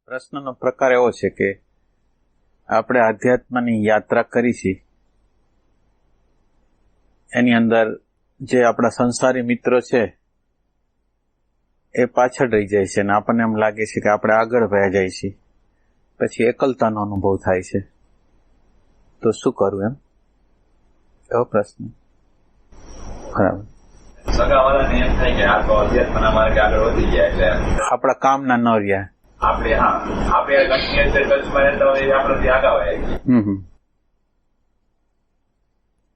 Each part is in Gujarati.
પ્રશ્નનો પ્રકાર એવો છે કે આપણે આધ્યાત્મની યાત્રા કરી છે, એની અંદર જે આપણા સંસારી મિત્રો છે એ પાછળ રહી જાય છે અને આપણને એમ લાગે છે કે આપણે આગળ વહ્યા જાય છીએ, પછી એકલતાનો અનુભવ થાય છે. તો શું કરવું, એમ એવો પ્રશ્ન. બરાબર. સગાવાળાને એમ થાય કે આ તો અધ્યાત્મના માર્ગે આગળ વધી ગયા એટલે આપણા કામના ન રહ્યા. આપણે કચ્છની કચ્છમાં રહેતા હોય આપણાથી આગળ હોય.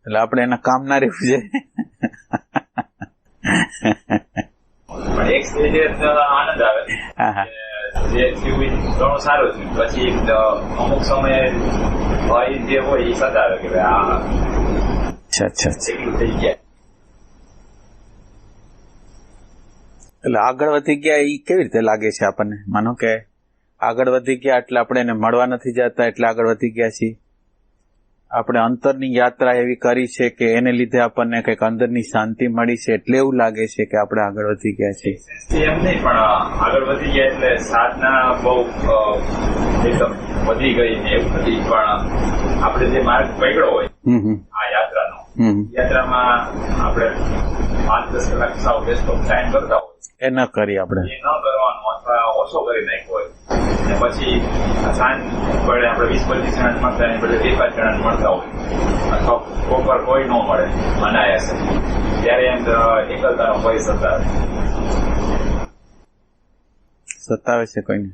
એટલે આપણે એના કામ ના રહેવું છે. પણ એક સ્ટેજે આનંદ આવે જે થયું ઘણું સારું થયું, પછી અમુક સમયે ભય જે હોય એ સતાવે કે એટલું થઈ ગયા. એટલે આગળ વધી ગયા એ કેવી રીતે લાગે છે આપણને? માનો કે આગળ વધી ગયા એટલે આપણે એને મળવા નથી જતા એટલે આગળ વધી ગયા છીએ. આપણે અંતરની યાત્રા એવી કરી છે કે એને લીધે આપણને કંઈક અંદરની શાંતિ મળી છે એટલે એવું લાગે છે કે આપણે આગળ વધી ગયા છીએ. એમ નહીં, પણ આગળ વધી ગયા એટલે સાધના બહુ એકદમ વધી ગઈ ને એવું નથી, પણ આપણે જે માર્ગ પકડ્યો હોય આ યાત્રાનો, યાત્રામાં આપણે 5-10 કલાક સાવ બેસ્ટ ઓફ ટાઈમ કરતા હોય એ ન કરી, આપણે એ ન કરવાનું અથવા ઓછો કરી નાખ્યો હોય ને પછી સાંજ પડે આપણે 20-25 જણા મળતા એની બદલે 2-5 જણા મળતા હોય અથવા કોપર કોઈ ન મળે અનાયાસ, ત્યારે એમ એકલતાનો ભય સતાવે છે. કોઈને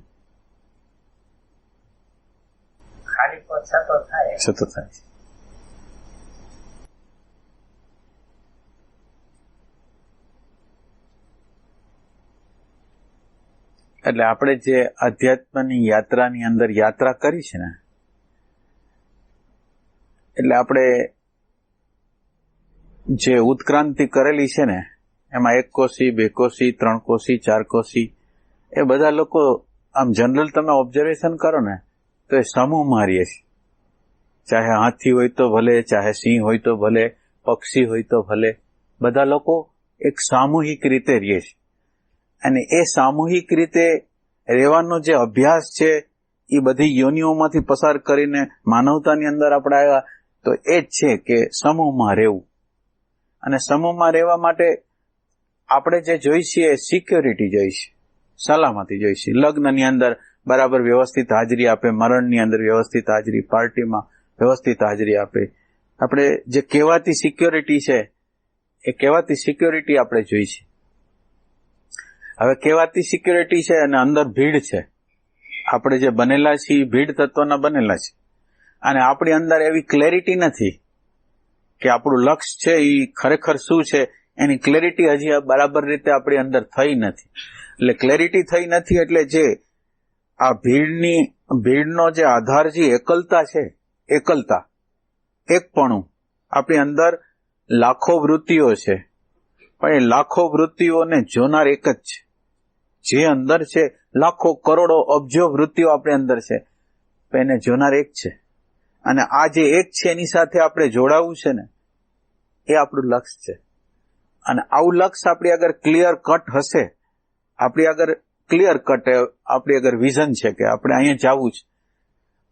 ખાલી છતો થાય છે. એટલે આપણે જે અધ્યાત્મની યાત્રાની અંદર યાત્રા કરી છે ને, એટલે આપણે જે ઉત્ક્રાંતિ કરેલી છે ને એમાં 1 કોશી 2 કોશી 3 કોશી 4 કોશી એ બધા લોકો આમ જનરલ તમે ઓબ્ઝર્વેશન કરો ને તો એ સમૂહમાં રહીએ છે. ચાહે હાથી હોય તો ભલે, ચાહે સિંહ હોય તો ભલે, પક્ષી હોય તો ભલે, બધા લોકો એક સામૂહિક રીતે રહીએ છે. અને એ સામૂહિક રીતે રહેવાનો જે અભ્યાસ છે એ બધી યોનિઓમાંથી પસાર કરીને માનવતાની અંદર આપણે આવ્યા તો એ જ છે કે સમૂહમાં રહેવું. અને સમૂહમાં રહેવા માટે આપણે જે જોઈશે એ સિક્યોરિટી જોઈશે, સલામતી જોઈશે. લગ્નની અંદર બરાબર વ્યવસ્થિત હાજરી આપે, મરણની અંદર વ્યવસ્થિત હાજરી, પાર્ટીમાં વ્યવસ્થિત હાજરી આપે. આપણે જે કહેવાતી સિક્યોરિટી છે એ કહેવાતી સિક્યોરિટી આપણે જોઈશે. હવે કહેવાતી સિક્યોરિટી છે અને અંદર ભીડ છે. આપણે જે બનેલા છીએ ભીડ તત્વના બનેલા છે અને આપણી અંદર એવી ક્લેરિટી નથી કે આપણું લક્ષ્ય છે એ ખરેખર શું છે એની ક્લેરિટી હજી બરાબર રીતે આપણી અંદર થઈ નથી. એટલે ક્લેરિટી થઈ નથી એટલે જે આ ભીડનો જે આધાર છે એકલતા છે, એકલતા, એકપણું. આપણી અંદર લાખો વૃત્તિઓ છે પણ એ લાખો વૃત્તિઓને જોનાર એક જ છે. જે અંદર છે લાખો કરોડો અબજો વૃત્તિઓ આપણી અંદર છે પણ એને જોનાર એક છે. અને આ જે એક છે એની સાથે આપણે જોડાવું છે ને એ આપણું લક્ષ્ય છે. અને આવું લક્ષ્ય આપણી આગળ ક્લિયર કટ હશે, આપણી આગળ ક્લિયર કટ આપણી આગળ વિઝન છે કે આપણે અહીંયા જવું છે.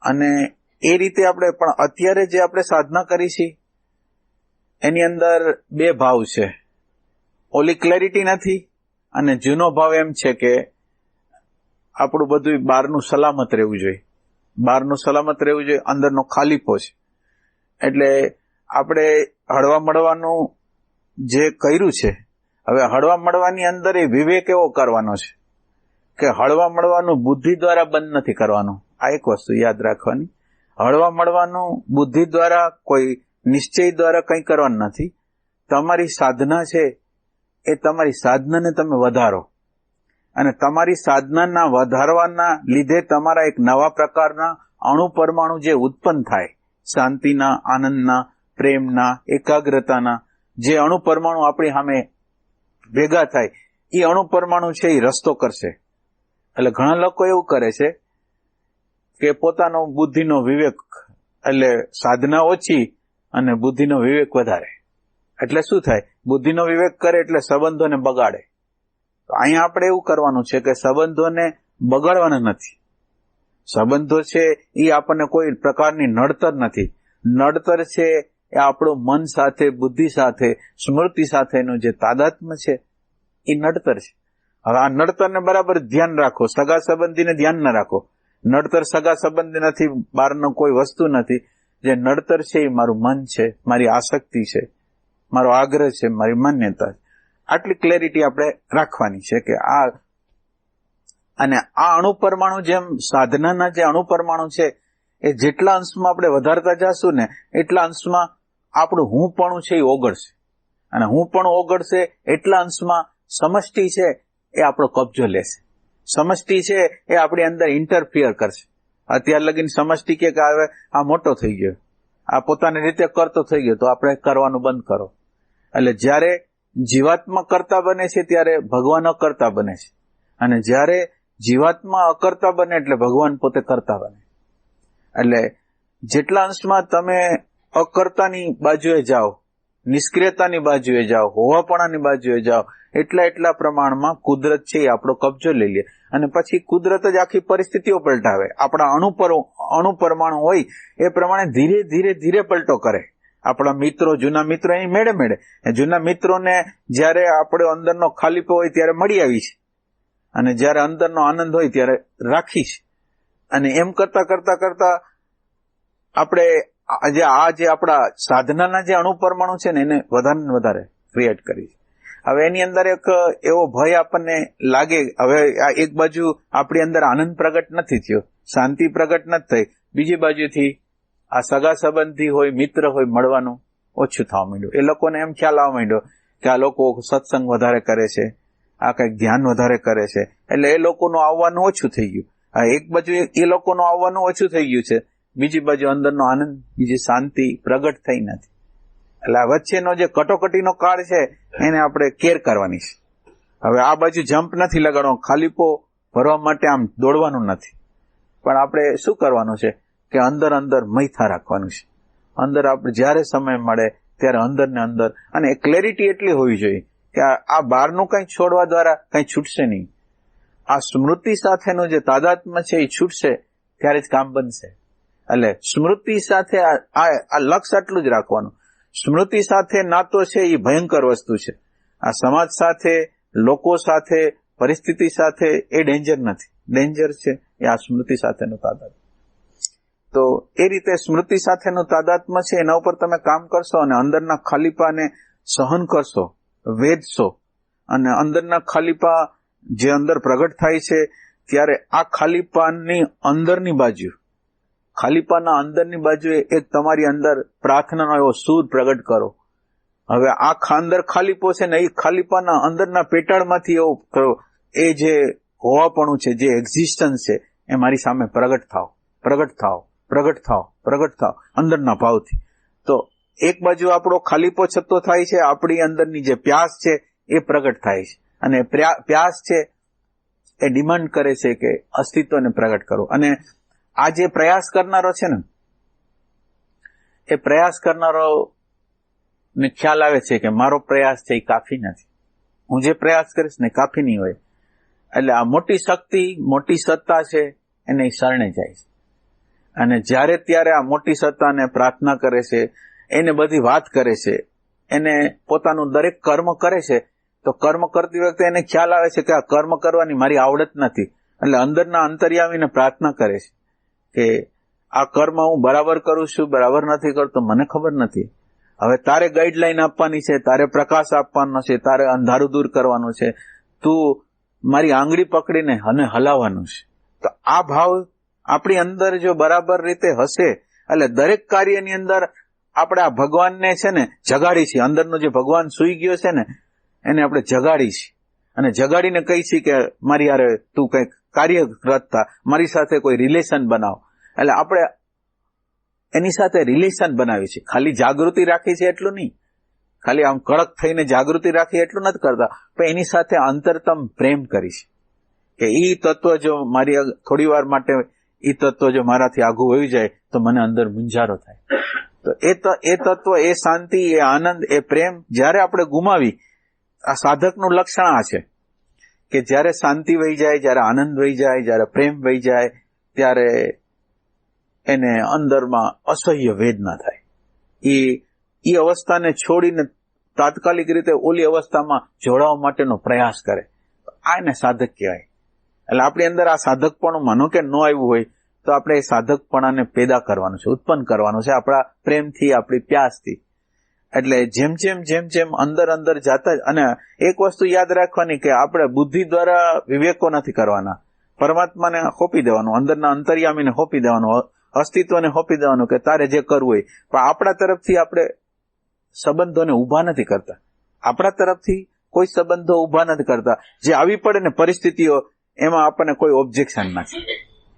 અને એ રીતે આપણે પણ અત્યારે જે આપણે સાધના કરી છે એની અંદર 2 ભાવ છે. ઓલી ક્લેરિટી નથી અને જૂનો ભાવ એમ છે કે આપણું બધું બહારનું સલામત રહેવું જોઈએ, બહારનું સલામત રહેવું જોઈએ, અંદરનો ખાલીપો છે. એટલે આપણે હળવા મળવાનું જે કર્યું છે, હવે હળવા મળવાની અંદર એ વિવેક એવો કરવાનો છે કે હળવા મળવાનું બુદ્ધિ દ્વારા બંધ નથી કરવાનું. આ એક વસ્તુ યાદ રાખવાની. હળવા મળવાનું બુદ્ધિ દ્વારા, કોઈ નિશ્ચય દ્વારા કંઈ કરવાનું નથી. તમારી સાધના છે એ તમારી સાધનાને તમે વધારો અને તમારી સાધનાના વધારવાના લીધે તમારા એક નવા પ્રકારના અણુ પરમાણુ જે ઉત્પન્ન થાય, શાંતિના, આનંદના, પ્રેમના, એકાગ્રતાના જે અણુ પરમાણુ આપણી સામે ભેગા થાય એ અણુ પરમાણુ છે એ રસ્તો કરશે. એટલે ઘણા લોકો એવું કરે છે કે પોતાનો બુદ્ધિનો વિવેક, એટલે સાધના ઓછી અને બુદ્ધિનો વિવેક વધારે. એટલે શું થાય? બુદ્ધિનો વિવેક કરે એટલે સંબંધોને બગાડે. તો અહીંયા આપણે એવું કરવાનું છે કે સંબંધોને બગાડવાના નથી, સંબંધો છે એ આપણને કોઈ પ્રકારની નડતર નથી. નડતર છે એ આપણું મન સાથે, બુદ્ધિ સાથે, સ્મૃતિ સાથેનું જે તાદાત્મ્ય છે એ નડતર છે. હવે આ નડતરને બરાબર ધ્યાન રાખો. સગા સંબંધીને ધ્યાન ન રાખો. નડતર સગા સંબંધી નથી, બહારનો કોઈ વસ્તુ નથી. જે નડતર છે એ મારું મન છે, મારી આસક્તિ છે, મારો આગ્રહ છે, મારી માન્યતા છે. આટલી ક્લેરિટી આપણે રાખવાની છે કે આ અને આ અણુપરમાણુ જેમ સાધનાના જે અણુપરમાણુ છે એ જેટલા અંશમાં આપણે વધારતા જશું ને એટલા અંશમાં આપણું હુંપણું છે એ ઓગળશે. અને હુંપણું ઓગળશે એટલા અંશમાં સમષ્ટિ છે એ આપણો કબજો લેશે. સમષ્ટિ છે એ આપણી અંદર ઇન્ટરફિયર કરશે. અત્યાર લગીને સમષ્ટિ કે હવે આ મોટો થઈ ગયો, આ પોતાની રીતે કરતો થઈ ગયો, તો આપણે કરવાનું બંધ કરો. એટલે જ્યારે જીવાત્મા કરતા બને છે ત્યારે ભગવાન અકર્તા બને છે, અને જ્યારે જીવાત્મા અકર્તા બને એટલે ભગવાન પોતે કરતા બને. એટલે જેટલા અંશમાં તમે અકર્તાની બાજુએ જાઓ, નિષ્ક્રિયતાની બાજુએ જાઓ, હોવાપણાની બાજુએ જાઓ, એટલા પ્રમાણમાં કુદરત છે એ આપણો કબજો લઈ લે. અને પછી કુદરત જ આખી પરિસ્થિતિઓ પલટાવે. આપણા અણુપરમાણુ હોય એ પ્રમાણે ધીરે ધીરે ધીરે પલટો કરે. આપણા મિત્રો, જૂના મિત્રો એની મેળે જૂના મિત્રોને જયારે આપણો અંદરનો ખાલીપો હોય ત્યારે મળી આવી છે, અને જયારે અંદરનો આનંદ હોય ત્યારે રાખી છે. અને એમ કરતા કરતા કરતા આપણે જે આપણા સાધનાના જે અણુપરમાણુ છે ને એને વધારે ને વધારે ક્રિએટ કરી. હવે એની અંદર એક એવો ભય આપણને લાગે, હવે આ એક બાજુ આપણી અંદર આનંદ પ્રગટ નથી થયો, શાંતિ પ્રગટ નથી થઈ, બીજી બાજુથી આ સગા સંબંધી હોય, મિત્ર હોય, મળવાનું ઓછું થવા માંડ્યું. એ લોકોને એમ ખ્યાલ આવવા માંડ્યો કે આ લોકો સત્સંગ વધારે કરે છે, આ કંઈક ધ્યાન વધારે કરે છે, એટલે એ લોકોનું આવવાનું ઓછું થઈ ગયું. એક બાજુ એ લોકોનું આવવાનું ઓછું થઈ ગયું છે, બીજી બાજુ અંદરનો આનંદ, બીજી શાંતિ પ્રગટ થઈ નથી. એટલે આ વચ્ચેનો જે કટોકટીનો કાળ છે એને આપણે કેર કરવાની છે. હવે આ બાજુ જમ્પ નથી લગાડવાનો, ખાલીપો ભરવા માટે આમ દોડવાનું નથી, પણ આપણે શું કરવાનું છે કે અંદર મૈથા રાખવાનું છે. અંદર આપણે જ્યારે સમય મળે ત્યારે અંદર ને અંદર, અને ક્લેરિટી એટલી હોવી જોઈએ કે આ બહારનું કંઈ છોડવા દ્વારા કંઈ છૂટશે નહીં. આ સ્મૃતિ સાથેનું જે તાદાત્મ્ય છે એ છૂટશે ત્યારે જ કામ બનશે. એટલે સ્મૃતિ સાથે આ લક્ષ આટલું જ રાખવાનું. સ્મૃતિ સાથે નાતો છે એ ભયંકર વસ્તુ છે. આ સમાજ સાથે, લોકો સાથે, પરિસ્થિતિ સાથે એ ડેન્જર નથી. ડેન્જર છે એ આ સ્મૃતિ સાથેનું તાદાત્મ્ય. તો એ રીતે સ્મૃતિ સાથેનું તાદાત્મ્ય છે એના ઉપર તમે કામ કરશો અને અંદરના ખાલીપાને સહન કરશો, વેદશો, અને અંદરના ખાલીપા જે અંદર પ્રગટ થાય છે ત્યારે આ ખાલીપાની અંદરની બાજુ, ખાલીપાના અંદરની બાજુએ એક તમારી અંદર પ્રાર્થનાનો એવો સૂર પ્રગટ કરો. હવે આ અંદર ખાલીપો છે ને એ ખાલીપાના અંદરના પેટાળમાંથી એવો કરો, એ જે હોવાપણું છે, જે એક્ઝિસ્ટન્સ છે, એ મારી સામે પ્રગટ થાવ, પ્રગટ થાવ, પ્રગટ થાવ, પ્રગટ થાવ, અંદરના ભાવથી. તો એક બાજુ આપણો ખાલીપો છતો થાય છે, આપણી અંદરની જે પ્યાસ છે એ પ્રગટ થાય છે, અને પ્યાસ છે એ ડિમાન્ડ કરે છે કે અસ્તિત્વને પ્રગટ કરો. અને આ જે પ્રયાસ કરનારો છે ને, એ પ્રયાસ કરનારો ને ખ્યાલ આવે છે કે મારો પ્રયાસ છે એ કાફી નથી, હું જે પ્રયાસ કરીશ ને કાફી નહીં હોય. એટલે આ મોટી શક્તિ, મોટી સત્તા છે એને શરણે જાય છે, અને જ્યારે ત્યારે આ મોટી સત્તાને પ્રાર્થના કરે છે, એને બધી વાત કરે છે, એને પોતાનું દરેક કર્મ કરે છે. તો કર્મ કરતી વખતે એને ખ્યાલ આવે છે કે આ કર્મ કરવાની મારી આવડત નથી, એટલે અંદરના અંતર્યામીને પ્રાર્થના કરે છે કે આ કર્મ હું બરાબર કરું છું, બરાબર નથી કરતો, મને ખબર નથી. હવે તારે ગાઈડલાઈન આપવાની છે, તારે પ્રકાશ આપવાનો છે, તારે અંધારું દૂર કરવાનું છે, તું મારી આંગળી પકડીને અને હલાવવાનું છે. તો આ ભાવ આપણી અંદર જો બરાબર રીતે હશે, એટલે દરેક કાર્યની અંદર આપણે આ ભગવાનને છે ને જગાડી છે. અંદરનો જે ભગવાન સૂઈ ગયો છે ને એને આપણે જગાડી છે, અને જગાડીને કહી છે કે મારી યારે તું કંઈક કાર્યરત થા, મારી સાથે કોઈ રિલેશન બનાવ. એટલે આપણે એની સાથે રિલેશન બનાવી છે. ખાલી જાગૃતિ રાખી છે એટલું નહીં, ખાલી આમ કડક થઈને જાગૃતિ રાખી એટલું નથી કરતા, પણ એની સાથે અંતરતમ પ્રેમ કરી છે કે ઈ તત્વ જો મારી થોડી વાર માટે ઈ તત્વ જો મારાથી આઘું વહી જાય તો મને અંદર મુંજારો થાય. તો એ તત્વ, એ શાંતિ, એ આનંદ, એ પ્રેમ જ્યારે આપણે ગુમાવી, આ સાધકનું લક્ષણ આ છે કે જ્યારે શાંતિ વહી જાય, જ્યારે આનંદ વહી જાય, જ્યારે પ્રેમ વહી જાય, ત્યારે એને અંદરમાં અસહ્ય વેદના થાય. એ અવસ્થાને છોડીને તાત્કાલિક રીતે ઓલી અવસ્થામાં જોડાવા માટેનો પ્રયાસ કરે. આ એને સાધક કહેવાય. એટલે આપણી અંદર આ સાધકપણું માનો કે ન આવ્યું હોય તો આપણે એ સાધકપણાને પેદા કરવાનું છે, ઉત્પન્ન કરવાનું છે આપણા પ્રેમથી, આપણી પ્યાસથી. એટલે જેમ જેમ અંદર જાતા. અને એક વસ્તુ યાદ રાખવાની કે આપણે બુદ્ધિ દ્વારા વિવેકો નથી કરવાના. પરમાત્માને હોપી દેવાનું, અંદરના અંતર્યામીને હોપી દેવાનું, અસ્તિત્વને હોપી દેવાનું કે તારે જે કરવું હોય. પણ આપણા તરફથી આપણે સંબંધોને ઉભા નથી કરતા. આપણા તરફથી કોઈ સંબંધો ઉભા નથી કરતા. જે આવી પડે ને પરિસ્થિતિઓ, એમાં આપણને કોઈ ઓબ્જેક્શન નથી.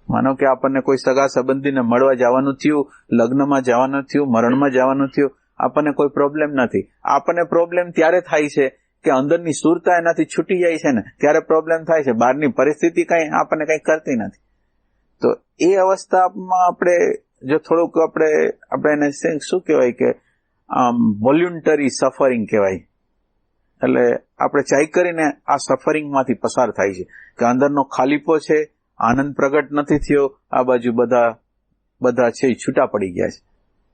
માનો કે આપણને કોઈ સગા સંબંધીને મળવા જવાનું થયું, લગ્નમાં જવાનું થયું, મરણમાં જવાનું થયું, આપણને કોઈ પ્રોબ્લેમ નથી. આપણને પ્રોબ્લેમ ત્યારે થાય છે કે અંદરની સુરતા એનાથી છૂટી જાય છે ને, ત્યારે પ્રોબ્લેમ થાય છે. બહારની પરિસ્થિતિ આપણને કંઈ કરતી નથી. તો એ અવસ્થામાં આપણે જો થોડુંક આપણે એને શું કહેવાય કે વોલ્યુન્ટરી સફરિંગ કહેવાય. એટલે આપણે ચાઈ કરીને આ સફરિંગમાંથી પસાર થાય છે કે અંદરનો ખાલીપો છે, આનંદ પ્રગટ નથી થયો, આ બાજુ બધા છે એ છૂટા પડી ગયા છે.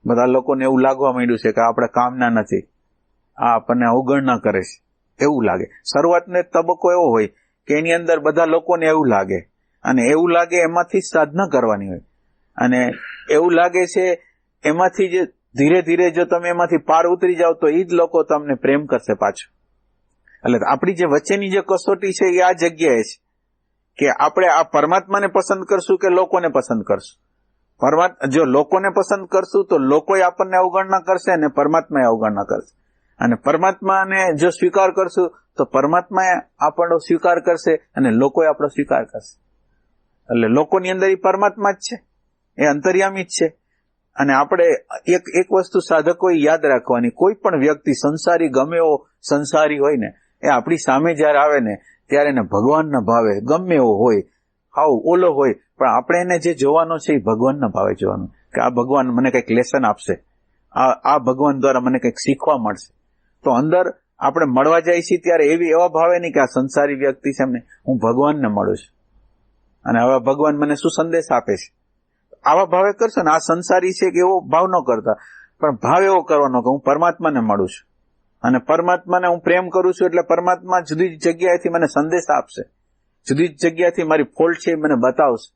બધા લોકોને એવું લાગવા માંડ્યું છે કે આપણે કામના નથી, આ આપણને અવગણના કરે છે, એવું લાગે. શરૂઆતનો એક તબક્કો એવો હોય કે એની અંદર બધા લોકોને એવું લાગે, અને એવું લાગે એમાંથી સાધના કરવાની હોય. અને એવું લાગે છે એમાંથી જે ધીરે ધીરે જો તમે એમાંથી પાર ઉતરી જાઓ તો એ જ લોકો તમને પ્રેમ કરશે પાછું. એટલે આપણી જે વચ્ચેની જે કસોટી છે એ આ જગ્યાએ છે કે આપણે આ પરમાત્માને પસંદ કરશું કે લોકોને પસંદ કરશું. જો લોકોને પસંદ કરશું તો લોકોએ આપણને અવગણના કરશે અને પરમાત્માએ અવગણના કરશે. અને પરમાત્માને જો સ્વીકાર કરશું તો પરમાત્માએ આપણો સ્વીકાર કરશે અને લોકોએ આપણો સ્વીકાર કરશે. એટલે લોકોની અંદર એ પરમાત્મા જ છે, એ અંતર્યામી જ છે. અને આપણે એક વસ્તુ સાધકોએ યાદ રાખવાની, કોઈ પણ વ્યક્તિ સંસારી ગમે એવો સંસારી હોય ને, એ આપણી સામે જયારે આવે ને ત્યારે એને ભગવાનના ભાવે, ગમે એવો હોય, હાવ ઓલો હોય, પણ આપણે એને જે જોવાનો છે એ ભગવાનના ભાવે જોવાનું કે આ ભગવાન મને કંઈક લેસન આપશે, આ ભગવાન દ્વારા મને કંઈક શીખવા મળશે. તો અંદર આપણે મળવા જાય છીએ ત્યારે એવા ભાવે નહીં કે આ સંસારી વ્યક્તિ છે એમને હું ભગવાનને મળું છું અને હવે ભગવાન મને શું સંદેશ આપે છે, આવા ભાવે કરશો ને. આ સંસારી છે કે એવો ભાવ ન કરતા, પણ ભાવ એવો કરવાનો કે હું પરમાત્માને મળું છું અને પરમાત્માને હું પ્રેમ કરું છું, એટલે પરમાત્મા જુદી જ જગ્યાએથી મને સંદેશ આપશે, જુદી જ જગ્યાથી મારી ફોલ્ટ છે એ મને બતાવશે.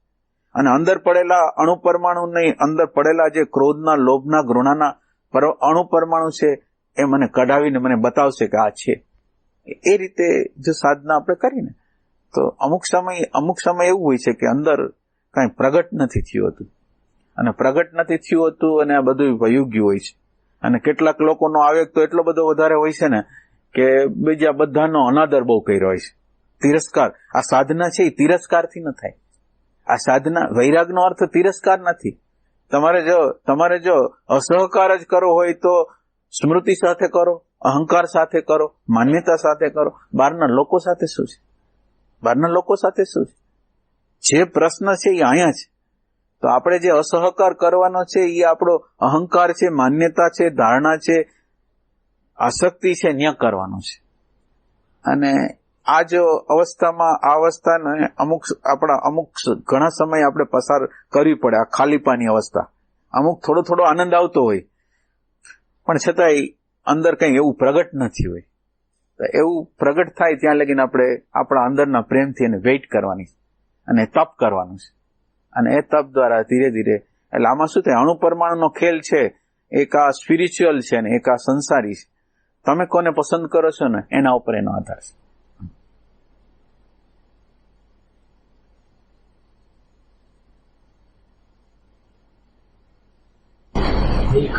અને અંદર પડેલા અણુ પરમાણુ નહીં, અંદર પડેલા જે ક્રોધના, લોભના, ઘૃણાના અણુ પરમાણુ છે એ મને કઢાવીને મને બતાવશે કે આ છે. એ રીતે જો સાધના આપણે કરીને તો અમુક સમય એવું હોય છે કે અંદર કાંઈ પ્રગટ નથી થયું હતું, અને પ્રગટ નથી થયું હતું અને આ બધું વયું ગયું હોય છે. અને કેટલાક લોકોનો આવેગ તો એટલો બધો વધારે હોય છે ને કે બીજા બધાનો અનાદર બહુ કર્યો હોય છે, તિરસ્કાર. આ સાધના છે એ તિરસ્કારથી ન થાય. આ સાધના, વૈરાગનો અર્થ તિરસ્કાર નથી. તમારે જો અસહકાર જ કરવો હોય તો સ્મૃતિ સાથે કરો, અહંકાર સાથે કરો, માન્યતા સાથે કરો. બહારના લોકો સાથે શું છે? બહારના લોકો સાથે શું છે? જે પ્રશ્ન છે એ અહીંયા છે. તો આપણે જે અસહકાર કરવાનો છે એ આપણો અહંકાર છે, માન્યતા છે, ધારણા છે, આસક્તિ છે, ત્યાં કરવાનો છે. અને આ જો અવસ્થામાં, આ અવસ્થાને અમુક ઘણા સમય આપણે પસાર કરવી પડે. આ ખાલીપાની અવસ્થા, અમુક થોડો આનંદ આવતો હોય પણ છતાંય અંદર કંઈ એવું પ્રગટ નથી હોય. એવું પ્રગટ થાય ત્યાં લગીને આપણે આપણા અંદરના પ્રેમથી એને વેઇટ કરવાની અને તપ કરવાનું છે. અને એ તપ દ્વારા ધીરે ધીરે, એટલે આમાં શું થાય, અણુ પરમાણુનો ખેલ છે, એક આ સ્પિરિચ્યુઅલ છે ને એક આ સંસારી છે. તમે કોને પસંદ કરો છો ને એના ઉપર એનો આધાર છે.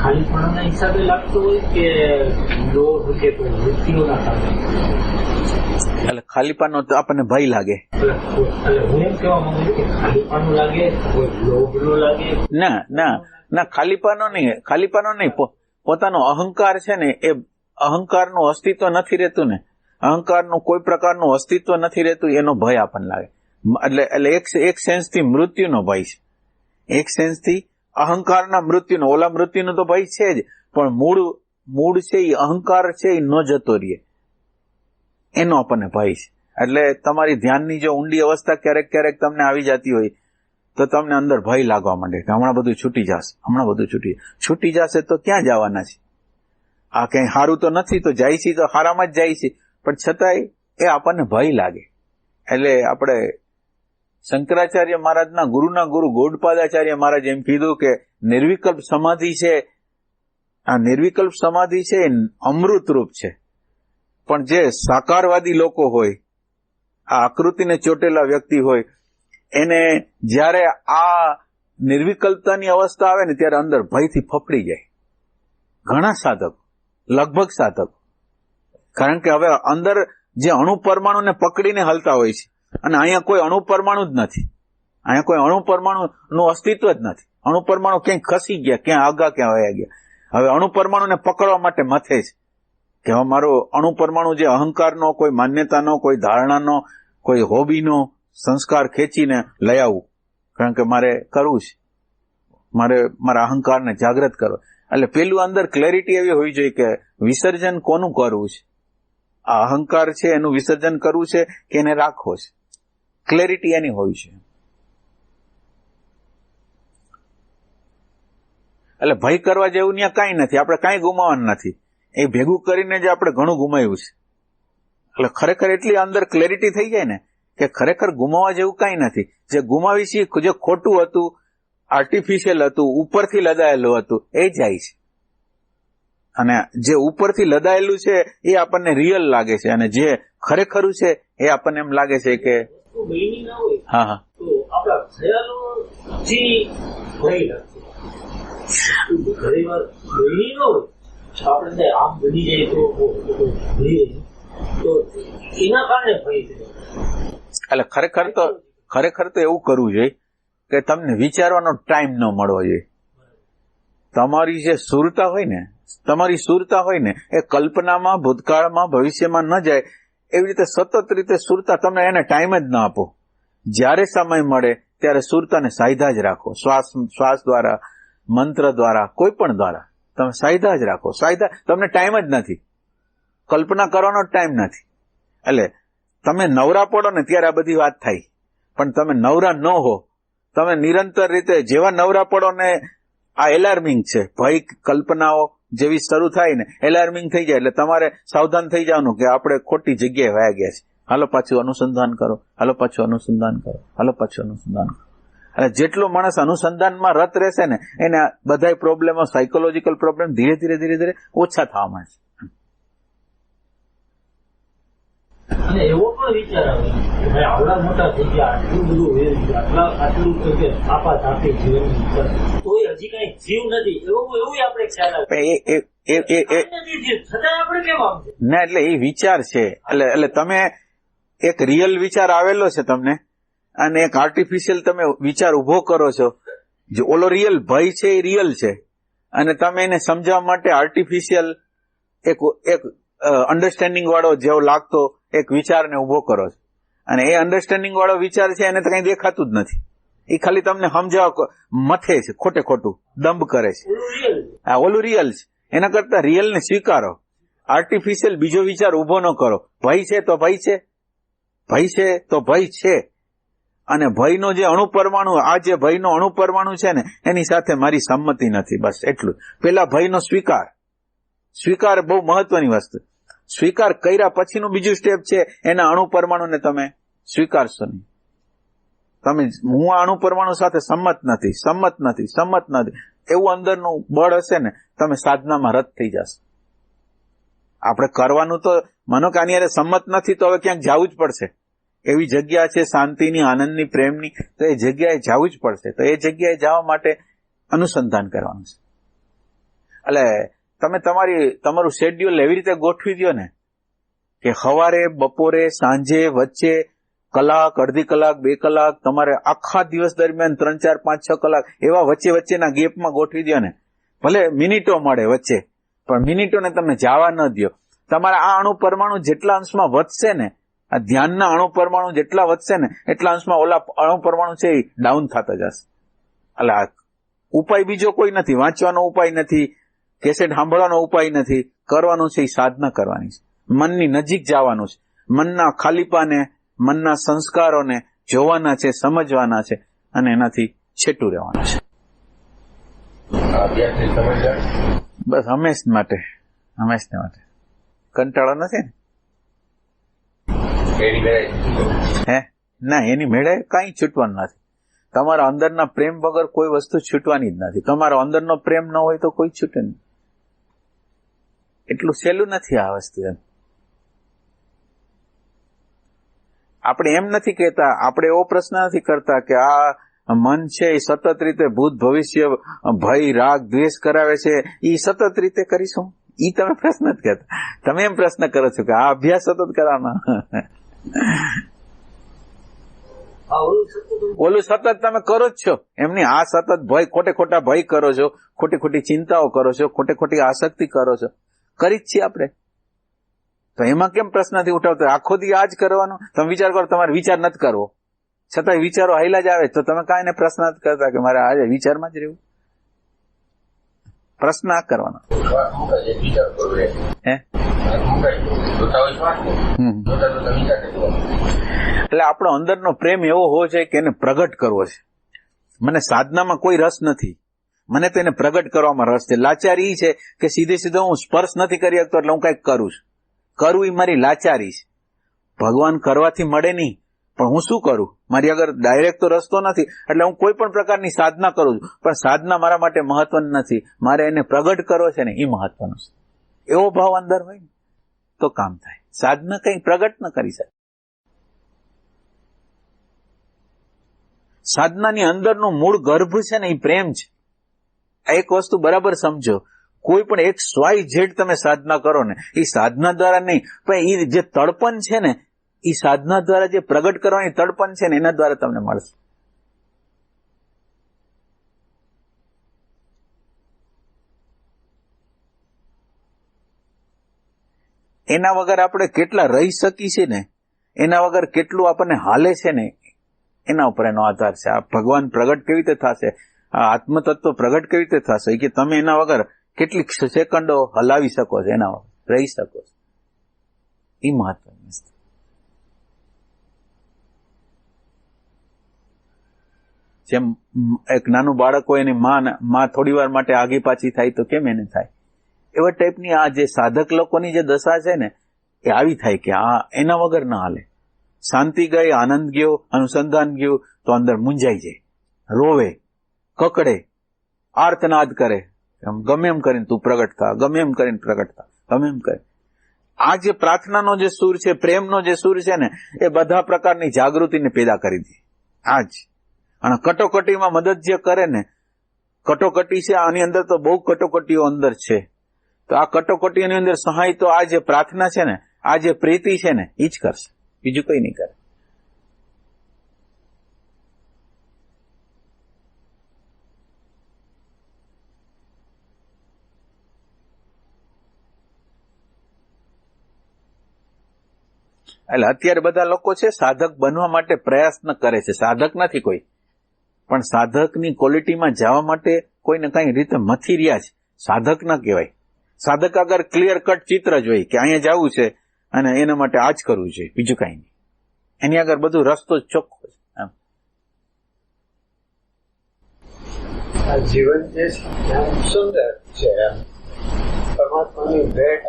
ખાલીપણાના હિસાબે લાગતું હોય કે લોભ કે વૃત્તિઓના કારણે? એટલે ખાલીપાનો તો આપણને ભય લાગે. એટલે હું એમ કહેવા માંગુ છું કે ખાલીપાનું લાગે, કોઈ લોભનું લાગે? ના, ખાલીપાનો નહીં. પોતાનો અહંકાર છે ને, એ અહંકારનું અસ્તિત્વ નથી રહેતું ને, અહંકારનું કોઈ પ્રકારનું અસ્તિત્વ નથી રહેતું, એનો ભય આપણને લાગે. એટલે એક સેન્સથી મૃત્યુનો ભય છે, એક સેન્સથી અહંકારના મૃત્યુનો. ઓલા મૃત્યુનો તો ભય છે જ, પણ મૂળ છે એ અહંકાર છે એ ન જતો રહે, એનો આપણને ભય છે. એટલે તમારી ધ્યાનની જો ઊંડી અવસ્થા ક્યારેક તમને આવી જતી હોય તો તમને અંદર ભય લાગવા માંડે કે હમણાં બધું છૂટી જશે, હમણાં બધું છૂટી જશે તો ક્યાં જવાના છે? આ કઈ સારું તો નથી, તો જાય છે તો હારામાં જ જાય છે, પણ છતાંય એ આપણને ભય લાગે. એટલે આપણે શંકરાચાર્ય મહારાજના ગુરુના ગુરુ ગૌડપાદાચાર્ય મહારાજ એમ કીધું કે નિર્વિકલ્પ સમાધિ છે, આ નિર્વિકલ્પ સમાધિ છે એ અમૃત રૂપ છે. પણ જે સાકારવાદી લોકો હોય, આ આકૃતિને ચોટેલા વ્યક્તિ હોય, એને જ્યારે આ નિર્વિકલ્પતાની અવસ્થા આવે ને ત્યારે અંદર ભયથી ફફડી જાય ઘણા સાધકો, લગભગ સાધકો. કારણ કે હવે અંદર જે અણુ પરમાણુને પકડીને હલતા હોય છે, અને અહીંયા કોઈ અણુ પરમાણુ જ નથી, અહીંયા કોઈ અણુ પરમાણુનું અસ્તિત્વ જ નથી. અણુ પરમાણુ ક્યાંય ખસી ગયા, ક્યાં આગા, ક્યાં વયા ગયા. હવે અણુ પરમાણુને પકડવા માટે મથે છે કે હવે મારો અણુ પરમાણુ જે અહંકારનો, કોઈ માન્યતાનો, કોઈ ધારણાનો, કોઈ હોબીનો સંસ્કાર ખેંચીને લઈ આવું, કારણ કે મારે કરવું છે, મારે મારા અહંકારને જાગૃત કરો. એટલે પેલું અંદર ક્લેરિટી એવી હોવી જોઈએ કે વિસર્જન કોનું કરવું છે? આ અહંકાર છે એનું વિસર્જન કરવું છે કે એને રાખવો છે? ક્લેરિટી એની હોવી છે. એટલે ભય કરવા જેવું ત્યાં કાંઈ નથી, આપણે કાંઈ ગુમાવવાનું નથી. એ ભેગું કરીને જ આપણે ઘણું ગુમાવ્યું છે. એટલે ખરેખર એટલી અંદર ક્લેરિટી થઈ જાય ને કે ખરેખર ગુમાવવા જેવું કાંઈ નથી. જે ગુમાવી છે, જે ખોટું હતું, આર્ટિફિશિયલ હતું, ઉપરથી લદાયેલું હતું, એ જાય છે. અને જે ઉપરથી લદાયેલું છે એ આપણને રિયલ લાગે છે, અને જે ખરેખરું છે એ આપણને એમ લાગે છે કે હા હા એટલે ખરેખર તો એવું કરવું જોઈએ કે તમને વિચારવાનો ટાઈમ ન મળવો જોઈએ. તમારી જે સુરતા હોય ને એ કલ્પનામાં, ભૂતકાળમાં, ભવિષ્યમાં ન જાય. એવી રીતે સતત રીતે સુરતા તમે એને ટાઈમ જ ના આપો. જ્યારે સમય મળે ત્યારે સુરતાને સાયધા જ રાખો. શ્વાસ દ્વારા, મંત્ર દ્વારા, કોઈ પણ દ્વારા તમે સાયધા જ રાખો. સાયધા, તમને ટાઈમ જ નથી, કલ્પના કરવાનો ટાઈમ નથી. એટલે તમે નવરા પડો ને ત્યારે આ બધી વાત થાય, પણ તમે નવરા ન હો, તમે નિરંતર રીતે જેવા નવરા પડો ને આ એલાર્મિંગ છે. ભય કલ્પનાઓ જેવી શરૂ થાય ને એલાર્મિંગ થઈ જાય એટલે તમારે સાવધાન થઈ જવાનું કે આપણે ખોટી જગ્યાએ વયા ગયા છે. હાલો પાછું અનુસંધાન કરો, હાલો પાછું અનુસંધાન કરો, હાલો પાછું અનુસંધાન કરો. અને જેટલો માણસ અનુસંધાનમાં રત રહેશે ને એને બધા પ્રોબ્લેમો, સાયકોલોજીકલ પ્રોબ્લેમ ધીરે ધીરે ઓછા થવા માંડશે. અને એવો પણ વિચાર આવે કે ભાઈ આવડા મોટા થઈ ગયા, આટલું બધું આટલું થાપા થાપી જીવન, તોય હજી કઈ જીવ નથી, એવું આપણે ખ્યાલ આવે છતાં આપણે કેમ આમ ના. એટલે એ વિચાર છે. એટલે તમે એક રિયલ વિચાર આવેલો છે તમને, અને એક આર્ટિફિશિયલ તમે વિચાર ઉભો કરો છો. જે ઓલો રિયલ ભય છે એ રિયલ છે, અને તમે એને સમજાવવા માટે આર્ટિફિશિયલ એક અન્ડરસ્ટેન્ડિંગ વાળો જેવો લાગતો એક વિચારને ઉભો કરો છો. અને એ અન્ડરસ્ટેન્ડિંગ વાળો વિચાર છે એને તો કઈ દેખાતું જ નથી. એ ખાલી તમને સમજાવવા મથે છે, ખોટું દંભ કરે છે. આ ઓલું રિયલ છે. એના કરતા રિયલને સ્વીકારો. આર્ટિફિશિયલ બીજો વિચાર ઉભો ન કરો. ભય છે તો ભય છે, ભય છે તો ભય છે. અને ભયનો જે અણુ પરમાણુ, આ જે ભયનો અણુ પરમાણુ છે ને એની સાથે મારી સંમતિ નથી. બસ એટલું. પેલા ભયનો સ્વીકાર બહુ મહત્વની વસ્તુ. સ્વીકાર કર્યા પછીનું બીજું સ્ટેપ છે એના અણુ પરમાણુને તમે સ્વીકારશો નહીં. તમે હું આ અણુ પરમાણુ સાથે સંમત નથી એવું અંદરનું બળ હશે ને તમે સાધનામાં રત થઈ જશો. આપણે કરવાનું તો માનો કે આની હારે સંમત નથી તો હવે ક્યાંક જવું જ પડશે. એવી જગ્યા છે શાંતિની, આનંદની, પ્રેમની, તો એ જગ્યાએ જવું જ પડશે. તો એ જગ્યાએ જવા માટે અનુસંધાન કરવાનું છે. એટલે તમે તમારું શેડ્યુલ એવી રીતે ગોઠવી દો ને કે સવારે, બપોરે, સાંજે, વચ્ચે કલાક, અડધી કલાક, 2 કલાક, તમારે આખા દિવસ દરમિયાન 3, 4, 5, 6 કલાક એવા વચ્ચેના ગેપમાં ગોઠવી દો ને. ભલે મિનિટો મળે વચ્ચે, પણ મિનિટોને તમે જવા ન દો. તમારા આ અણુ પરમાણુ જેટલા અંશમાં વધશે ને, આ ધ્યાનના અણુ પરમાણુ જેટલા વધશે ને એટલા અંશમાં ઓલા અણુ પરમાણુ છે એ ડાઉન થતા જશે. એટલે આ ઉપાય બીજો કોઈ નથી, વાંચવાનો ઉપાય નથી, કેસેટ સાંભળવાનો ઉપાય નથી. કરવાનું છે એ સાધના કરવાની છે. મનની નજીક જવાનું છે. મનના ખાલીપાને, મનના સંસ્કારોને જોવાના છે, સમજવાના છે. અને એનાથી છેટું રહેવાનું છે. બસ હંમેશા માટે કંટાળો નથી ને. હે ના, એની મેળે કઈ છૂટવાનું નથી. તમારા અંદરના પ્રેમ વગર કોઈ વસ્તુ છૂટવાની જ નથી. તમારો અંદરનો પ્રેમ ન હોય તો કોઈ છૂટે નહીં. એટલું સહેલું નથી આ વસ્તુ. એમ આપણે એમ નથી કહેતા, આપણે એવો પ્રશ્ન નથી કરતા કે આ મન છે એ સતત રીતે ભૂત ભવિષ્ય ભય રાગ દ્વેષ કરાવે છે, એ સતત રીતે કરીશું. ઈ તમે પ્રશ્ન જ કહેતા. તમે એમ પ્રશ્ન કરો છો કે આ અભ્યાસ સતત કરવાનો. ઓલું સતત તમે કરો જ છો એમની. આ સતત ભય, ખોટે ખોટા ભય કરો છો, ખોટી ખોટી ચિંતાઓ કરો છો, ખોટે ખોટી આસક્તિ કરો છો, કરી જ છીએ આપણે. તો એમાં કેમ પ્રશ્ન નથી ઉઠાવતો? આખો દી આ જ કરવાનું. તમે વિચાર કરો, તમારે વિચાર નથી કરવો, છતાંય વિચારો હાઈલા જ આવે, તો તમે કાંઈ ને પ્રશ્ન નથી કરતા કે મારે આજે વિચારમાં જ રહેવું. પ્રશ્ન આ કરવાનો. એટલે આપણો અંદરનો પ્રેમ એવો હોવો જોઈએ કે એને પ્રગટ કરવો છે. મને સાધનામાં કોઈ રસ નથી, મને તો એને પ્રગટ કરવામાં રસ છે. લાચારી છે કે સીધો હું સ્પર્શ નથી કરી શકતો એટલે હું કઈક કરું છું. કરવું એ મારી લાચારી છે. ભગવાન કરવાથી મળે નહીં, પણ હું શું કરું? મારી આગળ ડાયરેક્ટ તો રસ્તો નથી, એટલે હું કોઈ પણ પ્રકારની સાધના કરું છું, પણ સાધના મારા માટે મહત્વની નથી. મારે એને પ્રગટ કરવો છે ને, એ મહત્વનું છે. એવો ભાવ અંદર હોય ને તો કામ થાય. સાધના કઈ પ્રગટ ન કરી શકે. સાધનાની અંદરનું મૂળ ગર્ભ છે ને, એ પ્રેમ છે. આ એક વસ્તુ બરાબર સમજો. કોઈ પણ એક સ્વાય જેડ તમે સાધના કરો ને, એ સાધના દ્વારા નહીં, પણ એ જે તડપણ છે ને, એ સાધના દ્વારા જે પ્રગટ કરવાની તડપણ છે ને, એના દ્વારા તમને મળશે. એના વગર આપણે કેટલા રહી શકીએ છીએ ને, એના વગર કેટલું આપણને હાલે છે ને, એના ઉપર એનો આધાર છે. આ ભગવાન પ્રગટ કેવી રીતે થશે, આ આત્મતત્વ પ્રગટ કેવી રીતે થશે, કે તમે એના વગર કેટલીક સેકન્ડો હલાવી શકો છો, એના વગર રહી શકો છો. એ મહત્વનું છે. જેમ એક નાનું બાળક હોય, એની માં થોડી વાર માટે આગી પાછી થાય તો કેમ એને થાય, એવા ટાઈપની આ જે સાધક લોકોની જે દશા છે ને, એ આવી થાય કે આ એના વગર ના હાલે. શાંતિ ગઈ, આનંદ ગયો, અનુસંધાન ગયું, તો અંદર મૂંઝાઈ જાય, રોવે, કકડે, આર્તનાદ કરે, ગમે એમ કરીને તું પ્રગટ થા, ગમે એમ કરીને પ્રગટ થા, ગમે એમ કરે. આ જે પ્રાર્થનાનો જે સૂર છે, પ્રેમનો જે સૂર છે ને, એ બધા પ્રકારની જાગૃતિને પેદા કરી દે. આ જ. અને કટોકટીમાં મદદ જે કરે ને, કટોકટી છે, આની અંદર તો બહુ કટોકટીઓ અંદર છે. તો આ કટોકટીની અંદર સહાય તો આ જે પ્રાર્થના છે ને, આ જે પ્રીતિ છે ને, એ જ કરશે, બીજું કઈ નહીં કરે. એટલે અત્યારે બધા લોકો છે સાધક બનવા માટે પ્રયત્ન કરે છે. સાધક નથી કોઈ, પણ સાધકની ક્વોલિટીમાં જવા માટે કોઈને કઈ રીતે મથી રહ્યા છે. સાધક ના કહેવાય. સાધક આગળ ક્લિયર કટ ચિત્ર જોઈએ કે અહીંયા જવું છે અને એના માટે આ જ કરવું છે, બીજું કઈ નહીં. એની આગળ બધું રસ્તો ચોખ્ખો છે. આ જીવન જે છે સુંદર છે, પરમાત્માની ભેટ.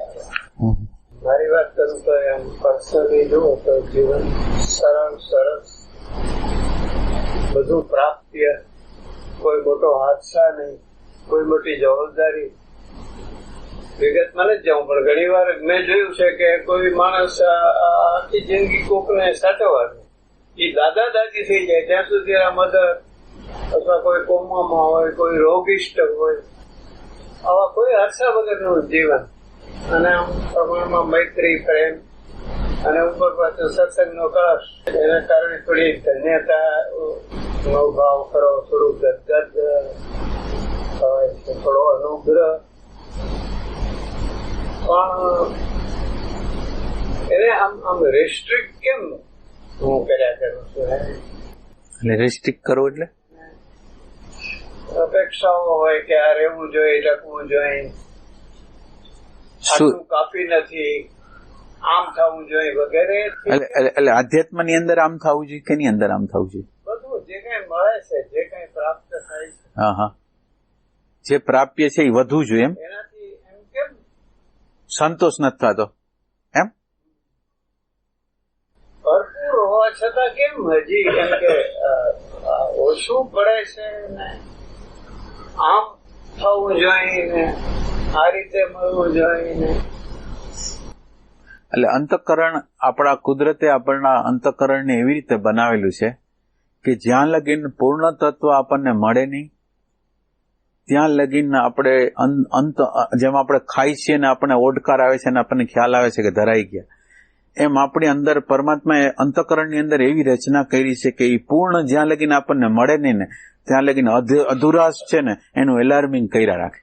મારી વાત કરું તો એમ પર્સનલી જુઓ તો જીવન સરળ સરસ, બધું પ્રાપ્ય, કોઈ મોટો હાદસા નહીં, કોઈ મોટી જવાબદારી. વિગતમાં નથી જાઉં, પણ ઘણી વાર મેં જોયું છે કે કોઈ માણસ આખી જિંદગી કોકને સાચવવાનું, એ દાદા દાદી થઈ જાય ત્યાં સુધી આ મધર અથવા કોઈ કોમામાં હોય, કોઈ રોગિષ્ટ હોય, આવા કોઈ હાદસા વગરનું જીવન. અને આમ પ્રમાણમાં મૈત્રી, પ્રેમ અને ઉપર પાછો સત્સંગનો કળશ, એના કારણે થોડી ધન્યતા નો ભાવ કરો, થોડું ગદગદ હોય છે, થોડો અનુગ્રહ. પણ એને આમ રેસ્ટ્રિક્ટ કેમ હું કર્યા કરું છું? એટલે રેસ્ટ્રિક્ટ કરવું એટલે અપેક્ષાઓ હોય કે આ રહેવું જોઈએ, ટકવું જોઈએ, આટલું કાફી નથી, આમ થવું જોઈએ વગેરે. એટલે આધ્યાત્મ ની અંદર આમ થવું જોઈએ કે ની અંદર આમ થવું જોઈએ? બધું જે કઈ મળે છે, જે કઈ પ્રાપ્ત થાય છે, હા હા, જે પ્રાપ્ય છે એ વધવું જોઈએ એમ, એનાથી એમ કેમ સંતોષ નથી થતો એમ? ભરપૂર હોવા છતાં કેમ હજી કેમ કે ઓછું પડે છે ને આમ થવું જોઈએ ને આ રીતે મળવું જોઈએ ને? એટલે અંતઃકરણ આપણા કુદરતે આપણા અંતઃકરણને એવી રીતે બનાવેલું છે કે જ્યાં લગીન પૂર્ણ તત્વ આપણને મળે નહીં ત્યાં લગીન આપણે જેમ આપણે ખાઈ છીએ ને આપણને ઓડકાર આવે છે ને આપણને ખ્યાલ આવે છે કે ધરાઈ ગયા, એમ આપણી અંદર પરમાત્માએ અંતઃકરણની અંદર એવી રચના કરી છે કે એ પૂર્ણ જ્યાં લગીન આપણને મળે નહીં ને ત્યાં લગીન અધુરાશ છે ને એનું એલાર્મિંગ કર્યા રાખે,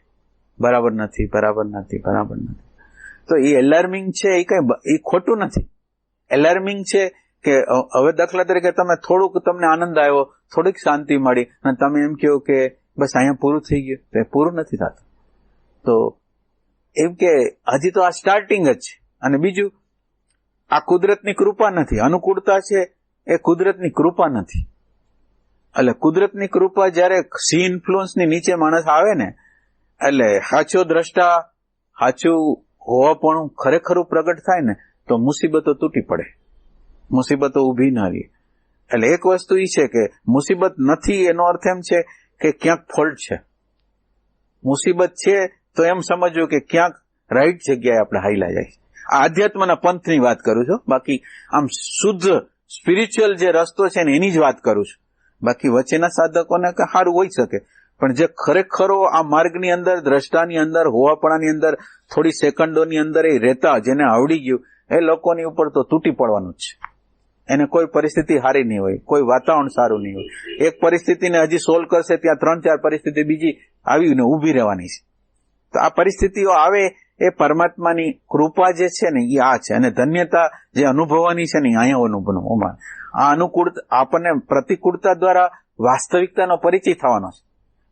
બરાબર નથી, બરાબર નથી, બરાબર નથી. તો એ એલાર્મિંગ છે એ ખોટું નથી. એલાર્મિંગ છે કે હવે દાખલા તરીકે તમે થોડુંક તમને આનંદ આવ્યો, થોડીક શાંતિ મળી અને તમે એમ કહો કે બસ અહીંયા પૂરું થઈ ગયું, તો એ પૂરું નથી થતું. તો એમ કે હજી તો આ સ્ટાર્ટિંગ જ છે. અને બીજું, આ કુદરતની કૃપા નથી, અનુકૂળતા છે એ કુદરતની કૃપા નથી. એટલે કુદરતની કૃપા જયારે સી ઇન્ફ્લુઅન્સની નીચે માણસ આવે ને એટલે સાચો દ્રષ્ટા, સાચું હોવાપણું ખરેખરું પ્રગટ થાય ને તો મુસીબતો તૂટી પડે, મુસીબતો ઊભી ન રહી. એટલે એક વસ્તુ એ છે કે મુસીબત નથી એનો અર્થ એમ છે કે ક્યાંક ફોલ્ટ છે. મુસીબત છે તો એમ સમજવું કે ક્યાંક રાઈટ જગ્યાએ આપણે હાઈલા જાય. આ આધ્યાત્મના પંથની વાત કરું છું, બાકી આમ શુદ્ધ સ્પિરિચ્યુઅલ જે રસ્તો છે ને એની જ વાત કરું છું. બાકી વચ્ચેના સાધકોને સારું હોઈ શકે, પણ જે ખરેખરો આ માર્ગની અંદર, દ્રષ્ટાની અંદર, હોવાપણાની અંદર થોડી સેકન્ડોની અંદર એ રહેતા જેને આવડી ગયું એ લોકોની ઉપર તો તૂટી પડવાનું જ છે. એને કોઈ પરિસ્થિતિ સારી નહીં હોય, કોઈ વાતાવરણ સારું નહીં હોય. એક પરિસ્થિતિને હજી સોલ્વ કરશે ત્યાં 3-4 પરિસ્થિતિ બીજી આવીને ઊભી રહેવાની છે. તો આ પરિસ્થિતિઓ આવે એ પરમાત્માની કૃપા જે છે ને એ આ છે. અને ધન્યતા જે અનુભવવાની છે ને અહીંયા અનુભવમાં આ અનુકૂળતા આપણને પ્રતિકૂળતા દ્વારા વાસ્તવિકતાનો પરિચય થવાનો છે.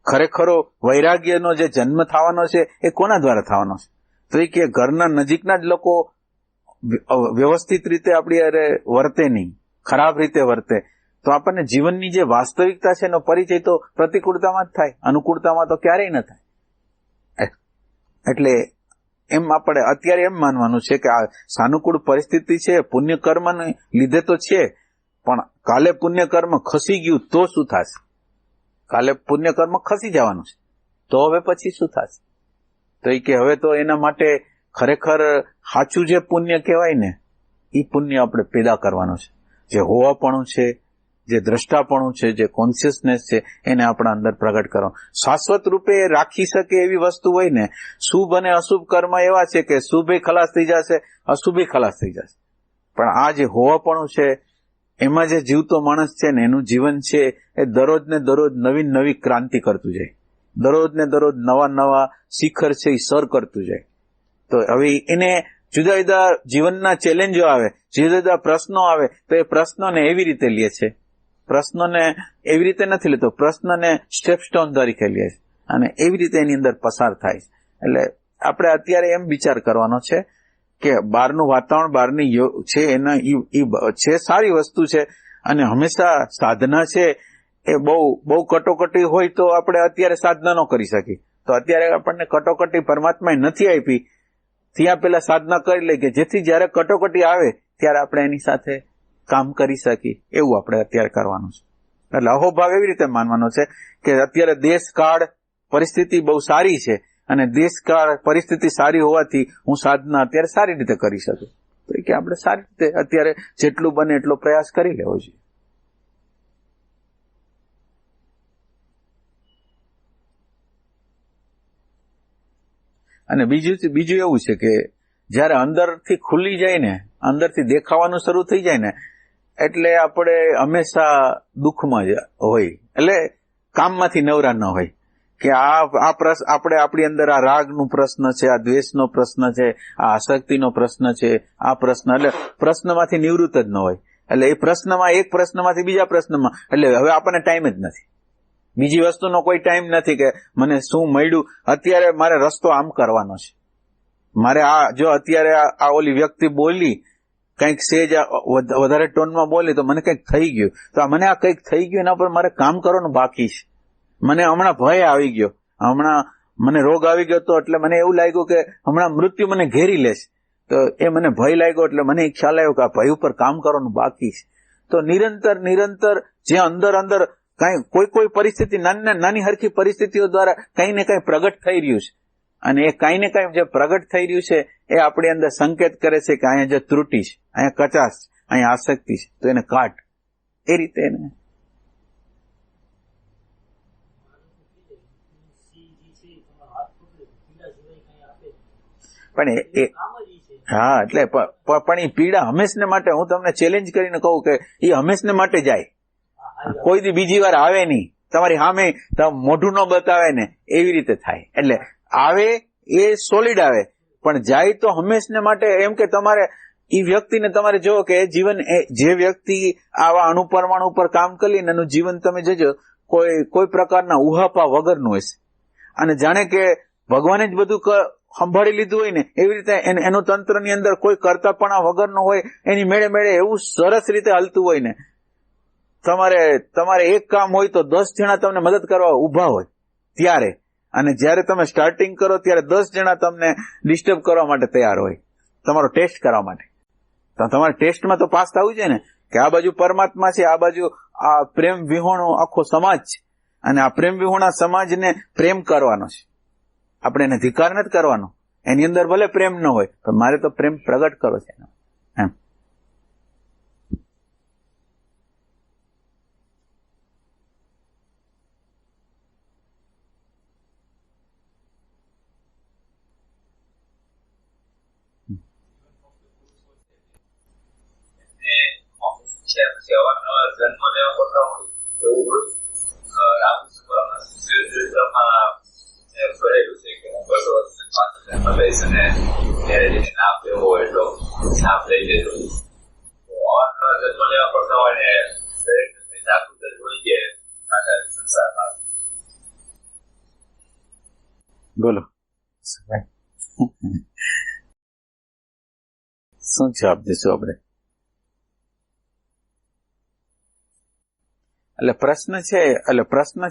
ખરેખરો વૈરાગ્યનો જે જન્મ થવાનો છે એ કોના દ્વારા થવાનો છે? તો એ કે ઘરના નજીકના જ લોકો વ્યવસ્થિત રીતે આપણી અરે વર્તે નહીં, ખરાબ રીતે વર્તે, તો આપણને જીવનની જે વાસ્તવિકતા છે એનો પરિચય તો પ્રતિકૂળતામાં જ થાય, અનુકૂળતામાં તો ક્યારેય ન થાય. એટલે એમ આપણે અત્યારે એમ માનવાનું છે કે આ સાનુકૂળ પરિસ્થિતિ છે પુણ્ય કર્મને લીધે તો છે, પણ કાલે પુણ્ય કર્મ ખસી ગયું તો શું થશે? કાલે પુણ્ય કર્મ ખસી જવાનું છે તો હવે પછી શું થશે? તો એ કે હવે તો એના માટે ખરેખર સાચું જે પુણ્ય કહેવાય ને એ પુણ્ય આપણે પેદા કરવાનું છે. જે હોવાપણું છે, જે દ્રષ્ટાપણું છે, જે કોન્શિયસનેસ છે એને આપણા અંદર પ્રગટ કરવાનું. શાશ્વત રૂપે રાખી શકે એવી વસ્તુ હોય ને, શુભ અને અશુભ કર્મ એવા છે કે શુભે ખલાસ થઈ જશે, અશુભે ખલાસ થઈ જશે, પણ આ જે હોવાપણું છે એમાં જે જીવતો માણસ છે ને એનું જીવન છે એ દરરોજ ને દરરોજ નવી નવી ક્રાંતિ કરતું જાય, દરરોજ ને દરરોજ નવા નવા શિખર છે એ સર કરતું જાય. તો હવે એને જુદા જુદા જીવનના ચેલેન્જો આવે, જુદા જુદા પ્રશ્નો આવે, તો એ પ્રશ્નોને એવી રીતે લે છે, પ્રશ્નોને એવી રીતે નથી લેતો, પ્રશ્નને સ્ટેપ સ્ટોન તરીકે લે છે અને એવી રીતે એની અંદર પસાર થાય છે. એટલે આપણે અત્યારે એમ વિચાર કરવાનો છે કે બહારનું વાતાવરણ, બહારની છે એના છે સારી વસ્તુ છે, અને હંમેશા સાધના છે એ બહુ કટોકટી હોય તો આપણે અત્યારે સાધના ન કરી શકીએ. તો અત્યારે આપણને કટોકટી પરમાત્માએ નથી આપી, ત્યાં પેલા સાધના કરી લે કે જેથી જયારે કટોકટી આવે ત્યારે આપણે એની સાથે કામ કરી શકીએ. એવું આપણે અત્યારે કરવાનું છે. એટલે અહોભાવ એવી રીતે માનવાનો છે કે અત્યારે દેશકાળ પરિસ્થિતિ બહુ સારી છે અને દેશકાળ પરિસ્થિતિ સારી હોવાથી હું સાધના અત્યારે સારી રીતે કરી શકું. તો કે આપણે સારી રીતે અત્યારે જેટલું બને એટલો પ્રયાસ કરી લેવો જોઈએ. અને બીજું એવું છે કે જયારે અંદરથી ખુલી જાય ને, અંદરથી દેખાવાનું શરૂ થઈ જાય ને, એટલે આપણે હંમેશા દુઃખમાં જ હોય, એટલે કામમાંથી નવરા ન હોય કે આ પ્રશ્ન આપણે આપણી અંદર આ રાગનો પ્રશ્ન છે, આ દ્વેષનો પ્રશ્ન છે, આ આસક્તિનો પ્રશ્ન છે, આ પ્રશ્ન, એટલે પ્રશ્નમાંથી નિવૃત્ત જ ન હોય. એટલે એ પ્રશ્નમાં, એક પ્રશ્નમાંથી બીજા પ્રશ્નમાં, એટલે હવે આપણને ટાઈમ જ નથી, બીજી વસ્તુનો કોઈ ટાઈમ નથી કે મને શું મળ્યું, અત્યારે મારે રસ્તો આમ કરવાનો છે, મારે આ જો અત્યારે આ ઓલી વ્યક્તિ બોલી કંઈક સેજ વધારે ટોનમાં બોલી તો મને કંઈક થઈ ગયું, તો મને આ કંઈક થઈ ગયું એના પર મારે કામ કરવાનું બાકી છે. મને હમણાં ભય આવી ગયો, હમણાં મને રોગ આવી ગયો તો એટલે મને એવું લાગ્યું કે હમણાં મૃત્યુ મને ઘેરી લેશે, તો એ મને ભય લાગ્યો એટલે મને એક ખ્યાલ આવ્યો કે આ ભય ઉપર કામ કરવાનું બાકી છે. તો નિરંતર જે અંદર કોઈ પરિસ્થિતિ, નાની હરખી પરિસ્થિતિઓ દ્વારા કંઈ ને કંઈ પ્રગટ થઈ રહ્યું છે, અને એ કંઈ ને કંઈ જે પ્રગટ થઈ રહ્યું છે એ આપણી અંદર સંકેત કરે છે કે અહીંયા જે ત્રુટિ છે, અહીંયા કચાશ છે, અહીંયા આસક્તિ છે, તો એને કાઢ. એ રીતે એને પણ હા, એટલે પણ એ પીડા હંમેશને માટે, હું તમને ચેલેન્જ કરીને કહું કે એ હંમેશને માટે જાય, કોઈ દી બીજી વાર આવે નહીં. તમારી સામે મોઢું ન બતાવે ને એવી રીતે થાય. એટલે આવે એ સોલિડ આવે, પણ જાય તો હંમેશને માટે. એમ કે તમારે એ વ્યક્તિને તમારે જોવો કે જીવન, જે વ્યક્તિ આવા અણુપરમાણુ ઉપર કામ કરી ને એનું જીવન તમે જોજો કોઈ પ્રકારના ઉહાપા વગરનું હશે, અને જાણે કે ભગવાને જ બધું સંભાળી લીધું હોય ને એવી રીતે એનું તંત્રની અંદર કોઈ કરતાપણા વગરનું હોય, એની મેળે એવું સરસ રીતે હાલતું હોય ને. તમારે એક કામ હોય તો 10 જણા તમને મદદ કરવા ઉભા હોય ત્યારે, અને જ્યારે તમે સ્ટાર્ટિંગ કરો ત્યારે 10 જણા તમને ડિસ્ટર્બ કરવા માટે તૈયાર હોય, તમારો ટેસ્ટ કરવા માટે. તો તમારે ટેસ્ટમાં તો પાસ થવું છે ને, કે આ બાજુ પરમાત્મા છે, આ બાજુ આ પ્રેમ વિહોણો આખો સમાજ છે, અને આ પ્રેમ વિહોણા સમાજને પ્રેમ કરવાનો છે. આપણે એને ધિકાર નથી કરવાનો, એની અંદર ભલે પ્રેમ ન હોય, પણ મારે તો પ્રેમ પ્રગટ કરો છે એમ. જન્મ લેવા પડતા હોય એવું કરેલું છે કે હું 2 વર્ષ પાછળ જન્મ લઈશ અને ત્યારે જેને નામ લેવો હોય એટલો નામ લઈ લેજો. જન્મ લેવા પડતા હોય ને દરેક જાગૃત જ હોય કે આખા સંસારમાં. બોલો શું જવાબ દેશું આપણે? એટલે પ્રશ્ન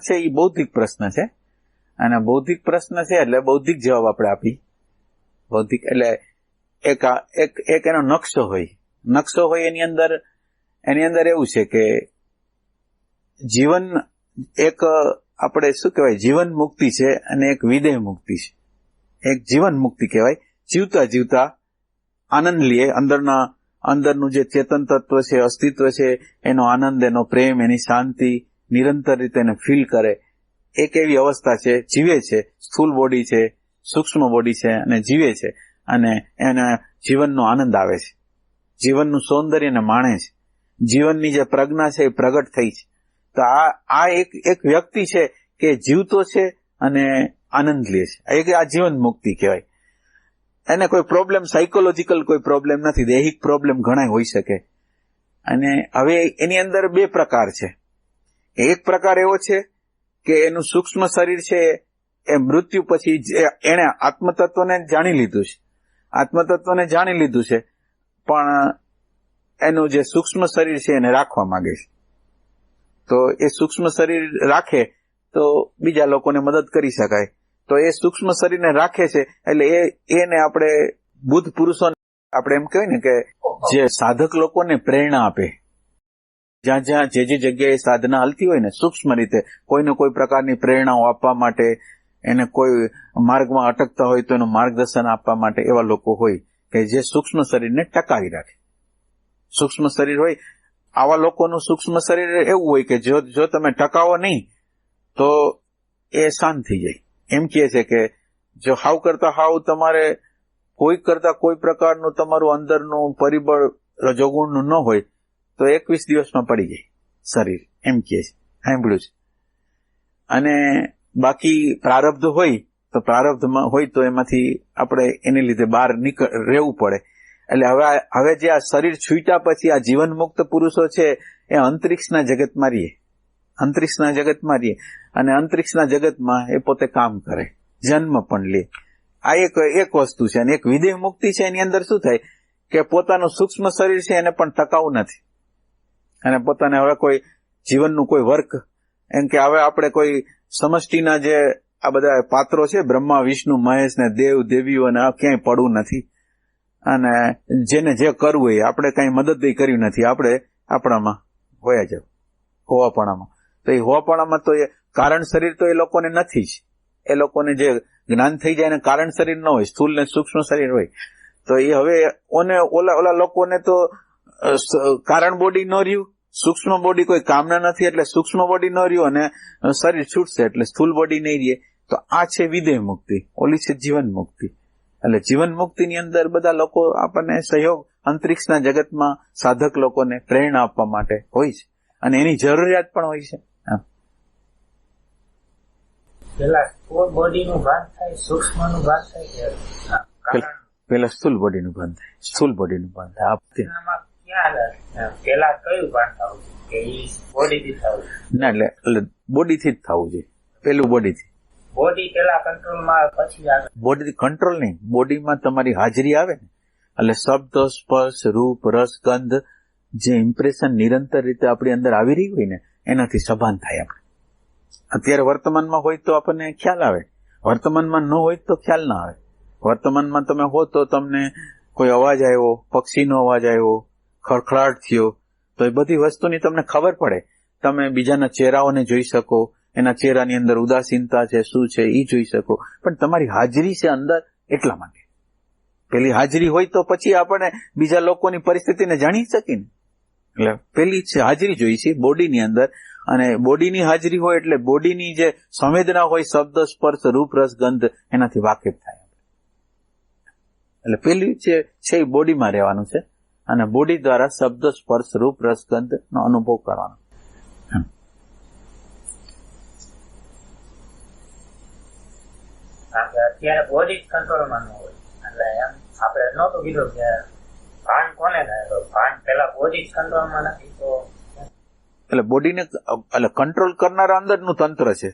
છે એ બૌદ્ધિક પ્રશ્ન છે, અને બૌદ્ધિક પ્રશ્ન છે એટલે બૌદ્ધિક જવાબ આપણે આપી. બૌદ્ધિક એટલે એક એનો નકશો હોય એની અંદર એવું છે કે જીવન એક આપણે શું કહેવાય, જીવન મુક્તિ છે અને એક વિદેહ મુક્તિ છે. એક જીવન મુક્તિ કહેવાય, જીવતા આનંદ લઈએ, અંદરનું જે ચેતન તત્વ છે, અસ્તિત્વ છે, એનો આનંદ, એનો પ્રેમ, એની શાંતિ નિરંતર રીતે એને ફીલ કરે. એક એવી અવસ્થા છે, જીવે છે, સ્થૂળ બોડી છે, સૂક્ષ્મ બોડી છે, અને જીવે છે, અને એને જીવનનો આનંદ આવે છે, જીવનનું સૌંદર્યને માણે છે, જીવનની જે પ્રજ્ઞા છે એ પ્રગટ થઈ છે. તો આ એક વ્યક્તિ છે કે જીવતો છે અને આનંદ લે છે. આ જીવન મુક્તિ કહેવાય. એને કોઈ પ્રોબ્લેમ, સાયકોલોજીકલ કોઈ પ્રોબ્લેમ નથી, દૈહિક પ્રોબ્લેમ ઘણા હોઈ શકે. અને હવે એની અંદર 2 પ્રકાર છે. એક પ્રકાર એવો છે કે એનું સૂક્ષ્મ શરીર છે એ મૃત્યુ પછી એને આત્મતત્વને જાણી લીધું છે, પણ એનું જે સૂક્ષ્મ શરીર છે એને રાખવા માંગે છે. તો એ સૂક્ષ્મ શરીર રાખે તો બીજા લોકોને મદદ કરી શકાય. તો એ સૂક્ષ્મ શરીરને રાખે છે એટલે એને આપણે બુદ્ધ પુરુષોને આપણે એમ કહેવાય ને કે જે સાધક લોકોને પ્રેરણા આપે, જ્યાં જે જગ્યાએ સાધના હાલતી હોય ને સૂક્ષ્મ રીતે કોઈને કોઈ પ્રકારની પ્રેરણાઓ આપવા માટે, એને કોઈ માર્ગમાં અટકતા હોય તો એનું માર્ગદર્શન આપવા માટે એવા લોકો હોય કે જે સૂક્ષ્મ શરીરને ટકાવી રાખે. સૂક્ષ્મ શરીર હોય, આવા લોકોનું સૂક્ષ્મ શરીર એવું હોય કે જો તમે ટકાવો નહીં તો એ શાંત થઈ જાય. એમ કહે છે કે જો હાવ તમારે કોઈ પ્રકારનું તમારું અંદરનું પરિબળ રજોગુણનું ન હોય તો 21 દિવસમાં પડી જાય શરીર, એમ કહે છે, સાંભળ્યું છે. અને બાકી પ્રારબ્ધ હોય તો પ્રારબ્ધમાં હોય તો એમાંથી આપણે એને લીધે બહાર રહેવું પડે. એટલે હવે જે આ શરીર છૂટ્યા પછી આ જીવન મુક્ત પુરુષો છે એ અંતરિક્ષના જગતમાં રહીએ, અને અંતરિક્ષના જગતમાં એ પોતે કામ કરે, જન્મ પણ લે. આ એક વસ્તુ છે. અને એક વિદેહ મુક્તિ છે, એની અંદર શું થાય કે પોતાનું સૂક્ષ્મ શરીર છે એને પણ ટકાવું નથી, અને પોતાને હવે કોઈ જીવનનું કોઈ વર્ક એમ કે હવે આપણે કોઈ સમષ્ટિના જે આ બધા પાત્રો છે, બ્રહ્મા, વિષ્ણુ, મહેશ ને દેવ દેવીઓ, અને આ ક્યાંય પડવું નથી, અને જેને જે કરવું એ આપણે કઈ મદદ કર્યું નથી, આપણે આપણામાં હોયા જાવ હોવાપણામાં. તો એ હોવાપણામાં તો એ કારણ શરીર તો એ લોકોને નથી જ. એ લોકોને જે જ્ઞાન થઈ જાય એને કારણ શરીર ન હોય, સ્થૂલ ને સૂક્ષ્મ શરીર હોય. તો એ હવે ઓલા લોકોને તો કારણ બોડી ન રહ્યું, સૂક્ષ્મ બોડી કોઈ કામના નથી, એટલે સૂક્ષ્મ બોડી ન રહ્યું અને શરીર છૂટશે એટલે સ્થૂલ બોડી નહીં રહે. તો આ છે વિદેહ મુક્તિ, ઓલી છે જીવન મુક્તિ. એટલે જીવન મુક્તિની અંદર બધા લોકો આપણને સહયોગ અંતરિક્ષના જગતમાં સાધક લોકોને પ્રેરણા આપવા માટે હોય છે, અને એની જરૂરિયાત પણ હોય છે. પેલા સ્થૂળ બોડીનું ભાન થાય, સૂક્ષ્મનું ભાન થાય, પેલા સ્થૂલ બોડીનું ભાન થાય, સ્થૂળ બોડીનું ભાન થાય. પેલા કયું ભાન થવું કે બોડીથી થવું? ના, એટલે બોડીથી જ થવું જોઈએ, પેલું બોડીથી. બોડી પેલા કંટ્રોલમાં, પછી આગળ બોડીથી કંટ્રોલ નહીં, બોડીમાં તમારી હાજરી આવે ને, એટલે શબ્દ, સ્પર્શ, રૂપ, રસ, ગંધ જે ઇમ્પ્રેશન નિરંતર રીતે આપણી અંદર આવી રહી હોય ને, એનાથી સભાન થાય. આપણે અત્યારે વર્તમાનમાં હોય તો આપણને ખ્યાલ આવે, વર્તમાનમાં ન હોય તો ખ્યાલ ના આવે. વર્તમાનમાં તમે હો તો તમને કોઈ અવાજ આવ્યો, પક્ષીનો અવાજ આવ્યો, ખડખડાટ થયો, તો એ બધી વસ્તુની તમને ખબર પડે. તમે બીજાના ચહેરાઓને જોઈ શકો, એના ચહેરાની અંદર ઉદાસીનતા છે, શું છે એ જોઈ શકો, પણ તમારી હાજરી છે અંદર, એટલા માટે. પેલી હાજરી હોય તો પછી આપણે બીજા લોકોની પરિસ્થિતિને જાણી શકીએ ને. એટલે પેલી હાજરી જોઈ છે બોડીની અંદર, અને બોડીની હાજરી હોય એટલે બોડીની જે સંવેદના હોય, શબ્દ, સ્પર્શ, રૂપ, રસ, ગંધ, એનાથી વાકેફ થાય. એટલે પેલી છે એ બોડીમાં રહેવાનું છે, અને બોડી દ્વારા શબ્દ, સ્પર્શ, રૂપ, રસ, ગંધ નો અનુભવ કરવાનો. અત્યારે બોડી કંટ્રોલમાં ન હોય, એટલે એમ આપણે નહોતું કીધું કે ભાન કોને થાય, તો ભાન પેલા બોડી કંટ્રોલમાં નથી તો એટલે બોડીને એટલે કંટ્રોલ કરનારા અંદરનું તંત્ર છે,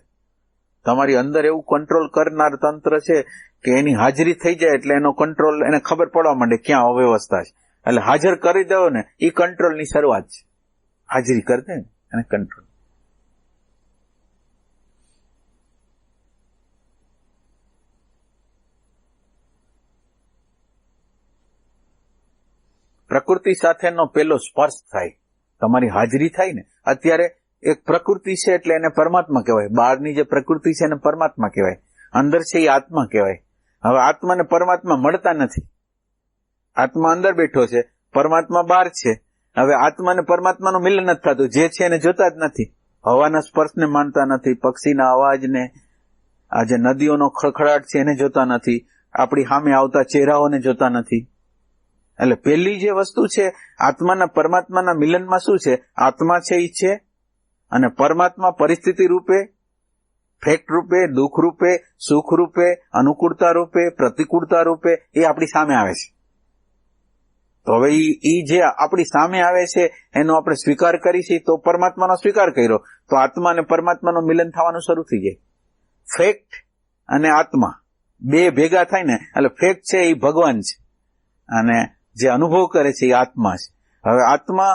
તમારી અંદર એવું કંટ્રોલ કરનાર તંત્ર છે કે એની હાજરી થઈ જાય એટલે એનો કંટ્રોલ એને ખબર પડવા માંડે ક્યાં અવ્યવસ્થા છે, એટલે હાજર કરી દો ને એ કંટ્રોલની શરૂઆત છે. હાજરી કરી દે ને એને કંટ્રોલ. પ્રકૃતિ સાથેનો પેલો સ્પર્શ થાય, તમારી હાજરી થાય ને. અત્યારે એક પ્રકૃતિ છે એટલે એને પરમાત્મા કહેવાય, બહારની જે પ્રકૃતિ છે એને પરમાત્મા કહેવાય, અંદર છે એ આત્મા કહેવાય. હવે આત્માને પરમાત્મા મળતા નથી, આત્મા અંદર બેઠો છે, પરમાત્મા બહાર છે. હવે આત્માને પરમાત્માનું મિલન નથી થતું, જે છે એને જોતા જ નથી, હવાના સ્પર્શને માનતા નથી, પક્ષીના અવાજને, આ જે નદીઓનો ખળખળાટ છે એને જોતા નથી, આપણી સામે આવતા ચહેરાઓને જોતા નથી. એટલે પેલી જે વસ્તુ છે આત્માના પરમાત્માના મિલનમાં શું છે, આત્મા છે એ છે, અને પરમાત્મા પરિસ્થિતિ રૂપે, ફેક્ટ રૂપે, દુઃખ રૂપે, સુખ રૂપે, અનુકૂળતા રૂપે, પ્રતિકૂળતા રૂપે એ આપણી સામે આવે છે. તો હવે એ જે આપણી સામે આવે છે એનો આપણે સ્વીકાર કરીશું તો પરમાત્માનો સ્વીકાર કર્યો તો આત્મા અને પરમાત્માનું મિલન થવાનું શરૂ થઈ જાય. ફેક્ટ અને આત્મા બે ભેગા થાય ને એટલે ફેક્ટ છે એ ભગવાન છે, અને જે અનુભવ કરે છે એ આત્મા છે. હવે આત્મા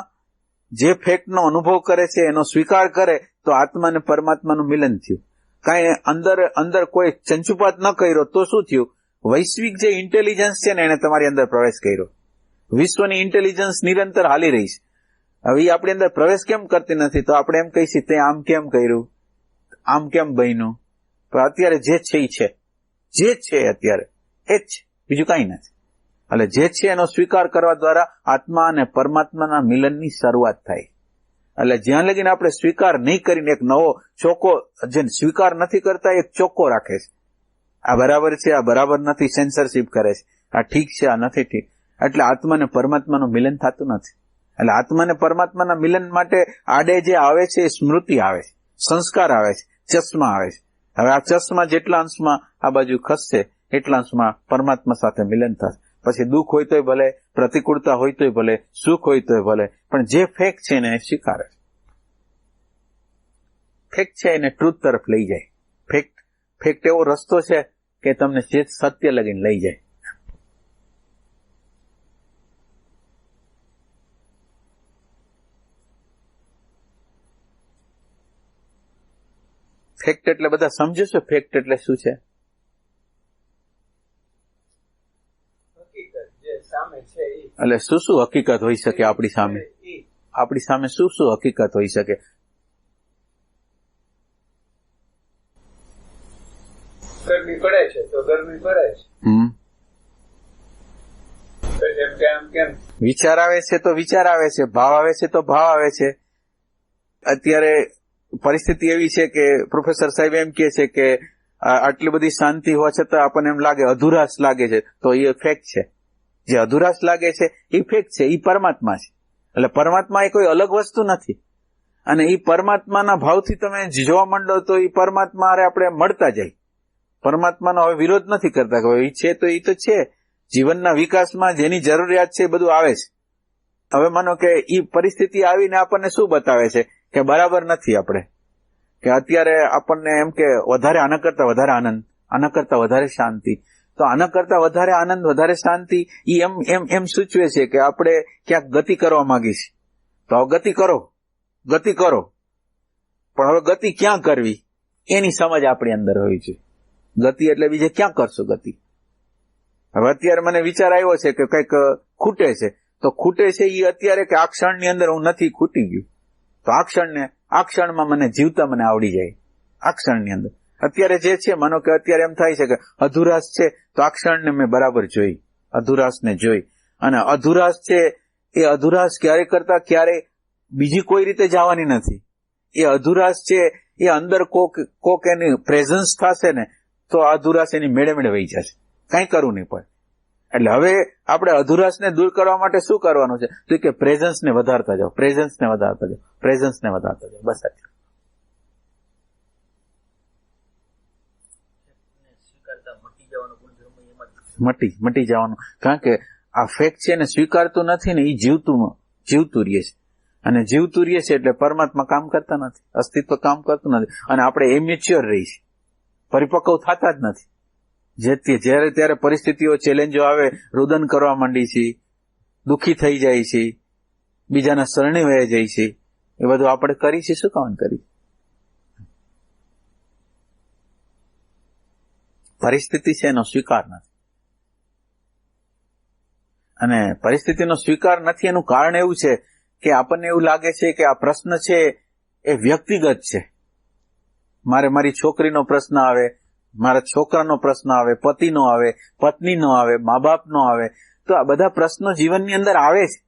જે ફેક્ટનો અનુભવ કરે છે એનો સ્વીકાર કરે તો આત્મા અને પરમાત્માનું મિલન થયું. કાંઈ અંદર કોઈ ચંચુપાત ન કર્યો તો શું થયું, વૈશ્વિક જે ઇન્ટેલિજન્સ છે ને એને તમારી અંદર પ્રવેશ કર્યો. વિશ્વની ઇન્ટેલિજન્સ નિરંતર હાલી રહી છે. હવે એ આપણી અંદર પ્રવેશ કેમ કરતી નથી, તો આપણે એમ કહીશું તે આમ કેમ કર્યું, આમ કેમ બન્યું. પણ અત્યારે જે છે એ છે, જે છે અત્યારે એ જ છે, બીજું કાંઈ નથી. એટલે જે છે એનો સ્વીકાર કરવા દ્વારા આત્મા અને પરમાત્માના મિલનની શરૂઆત થાય. એટલે જ્યાં લગીને આપણે સ્વીકાર નહીં કરીને એક નવો ચોખ્ખો, જે સ્વીકાર નથી કરતા એક ચોખ્ખો રાખે છે, આ બરાબર છે, આ બરાબર નથી, સેન્સરશિપ કરે છે, આ ઠીક છે, આ નથી ઠીક. એટલે આત્મા અને પરમાત્માનું મિલન થતું નથી. એટલે આત્મા અને પરમાત્માના મિલન માટે આડે જે આવે છે એ સ્મૃતિ આવે છે, સંસ્કાર આવે છે, ચશ્મા આવે છે. હવે આ ચશ્મા જેટલા અંશમાં આ બાજુ ખસશે એટલા અંશમાં પરમાત્મા સાથે મિલન થશે. પછી દુઃખ હોય તોય ભલે, પ્રતિકૂળતા હોય તોય ભલે, સુખ હોય તોય ભલે, પણ જે ફેક્ટ છે ને એ સ્વીકારે છે. ફેક્ટ છે એને ટ્રુથ તરફ લઈ જાય. ફેક્ટ એવો રસ્તો છે કે તમને સત્ય લગીને લઈ જાય. ફેક્ટ એટલે બધા સમજો છો ફેક્ટ એટલે શું છે? હકીકત જે સામે છે ઈ. એટલે શું શું હકીકત હોઈ શકે આપણી સામે? આપણી સામે શું શું હકીકત હોઈ શકે? ગરમી પડે છે તો ગરમી પડે છે. જેમ કે આમ કેમ વિચાર આવે છે તો વિચાર આવે છે, ભાવ આવે છે તો ભાવ આવે છે. અત્યારે પરિસ્થિતિ એવી છે કે પ્રોફેસર સાહેબ એમ કહે છે કે આટલી બધી શાંતિ હોવા છતાં આપણને એમ લાગે અધુરાશ લાગે છે, તો એ ફેક્ટ છે. જે અધુરાશ લાગે છે એ ફેક્ટ છે, એ પરમાત્મા છે. એટલે પરમાત્મા એ કોઈ અલગ વસ્તુ નથી. અને એ પરમાત્માના ભાવથી તમે જોવા માંડો તો એ પરમાત્મા આપણે મળતા જાય. પરમાત્માનો હવે વિરોધ નથી કરતા કે એ છે તો એ તો છે. જીવનના વિકાસમાં જેની જરૂરિયાત છે એ બધું આવે છે. હવે માનો કે એ પરિસ્થિતિ આવીને આપણને શું બતાવે છે કે બરાબર નથી આપણે, કે અત્યારે આપણને એમ કે વધારે આના કરતા વધારે આનંદ, આના કરતા વધારે શાંતિ. તો આના કરતા વધારે આનંદ, વધારે શાંતિ એ એમ સૂચવે છે કે આપણે ક્યાંક ગતિ કરવા માંગી છીએ. તો હવે ગતિ કરો, ગતિ કરો, પણ હવે ગતિ ક્યાં કરવી એની સમજ આપણી અંદર હોવી જોઈએ. ગતિ એટલે બીજે ક્યાં કરશો ગતિ? હવે અત્યારે મને વિચાર આવ્યો છે કે કંઈક ખૂટે છે, તો ખૂટે છે એ અત્યારે કે આ ક્ષણની અંદર હું નથી, ખૂટી ગયું. તો આ ક્ષણમાં મને જીવતા મને આવડી જાય. આ ક્ષણની અંદર અત્યારે જે છે, માનો કે અત્યારે એમ થાય છે કે અધુરાશ છે, તો આ ક્ષણને મેં બરાબર જોઈ, અધુરાશને જોઈ. અને અધુરાશ છે એ અધુરાશ ક્યારે કરતા ક્યારે બીજી કોઈ રીતે જવાની નથી. એ અધુરાશ છે એ અંદર કોક એની પ્રેઝન્સ થશે ને તો અધુરાશ એની મેળે મેળે વહી જશે, કંઈ કરવું નહીં પડે. એટલે હવે આપણે અધુરાશને દૂર કરવા માટે શું કરવાનું છે? તો કે પ્રેઝન્સને વધારતા જાઓ, પ્રેઝન્સને વધારતા જાઓ, પ્રેઝન્સને વધારતા જાઓ. બસ આટલું. મટી જવાનું. કારણ કે આ ફેક્ટ છે ને સ્વીકારતું નથી ને, એ જીવતું રહે છે. અને જીવતું રહે છે એટલે પરમાત્મા કામ કરતા નથી, અસ્તિત્વ કામ કરતું નથી. અને આપણે ઇમેચ્યોર રહી છે, પરિપક્વ થતા જ નથી. જ્યારે ત્યારે પરિસ્થિતિઓ, ચેલેન્જો આવે, રુદન કરવા માંડી છે, દુઃખી થઈ જાય છે, બીજાના શરણે વહી જાય છે. એ બધું આપણે કરી છે, શું કામ કરી? પરિસ્થિતિ છે એનો સ્વીકાર નથી. અને પરિસ્થિતિનો સ્વીકાર નથી એનું કારણ એવું છે કે આપણને એવું લાગે છે કે આ પ્રશ્ન છે એ વ્યક્તિગત છે. મારી છોકરીનો પ્રશ્ન આવે, મારા છોકરાનો પ્રશ્ન આવે, પતિનો આવે, પત્નીનો આવે, મા બાપનો આવે. તો આ બધા પ્રશ્નો જીવનની અંદર આવે છે.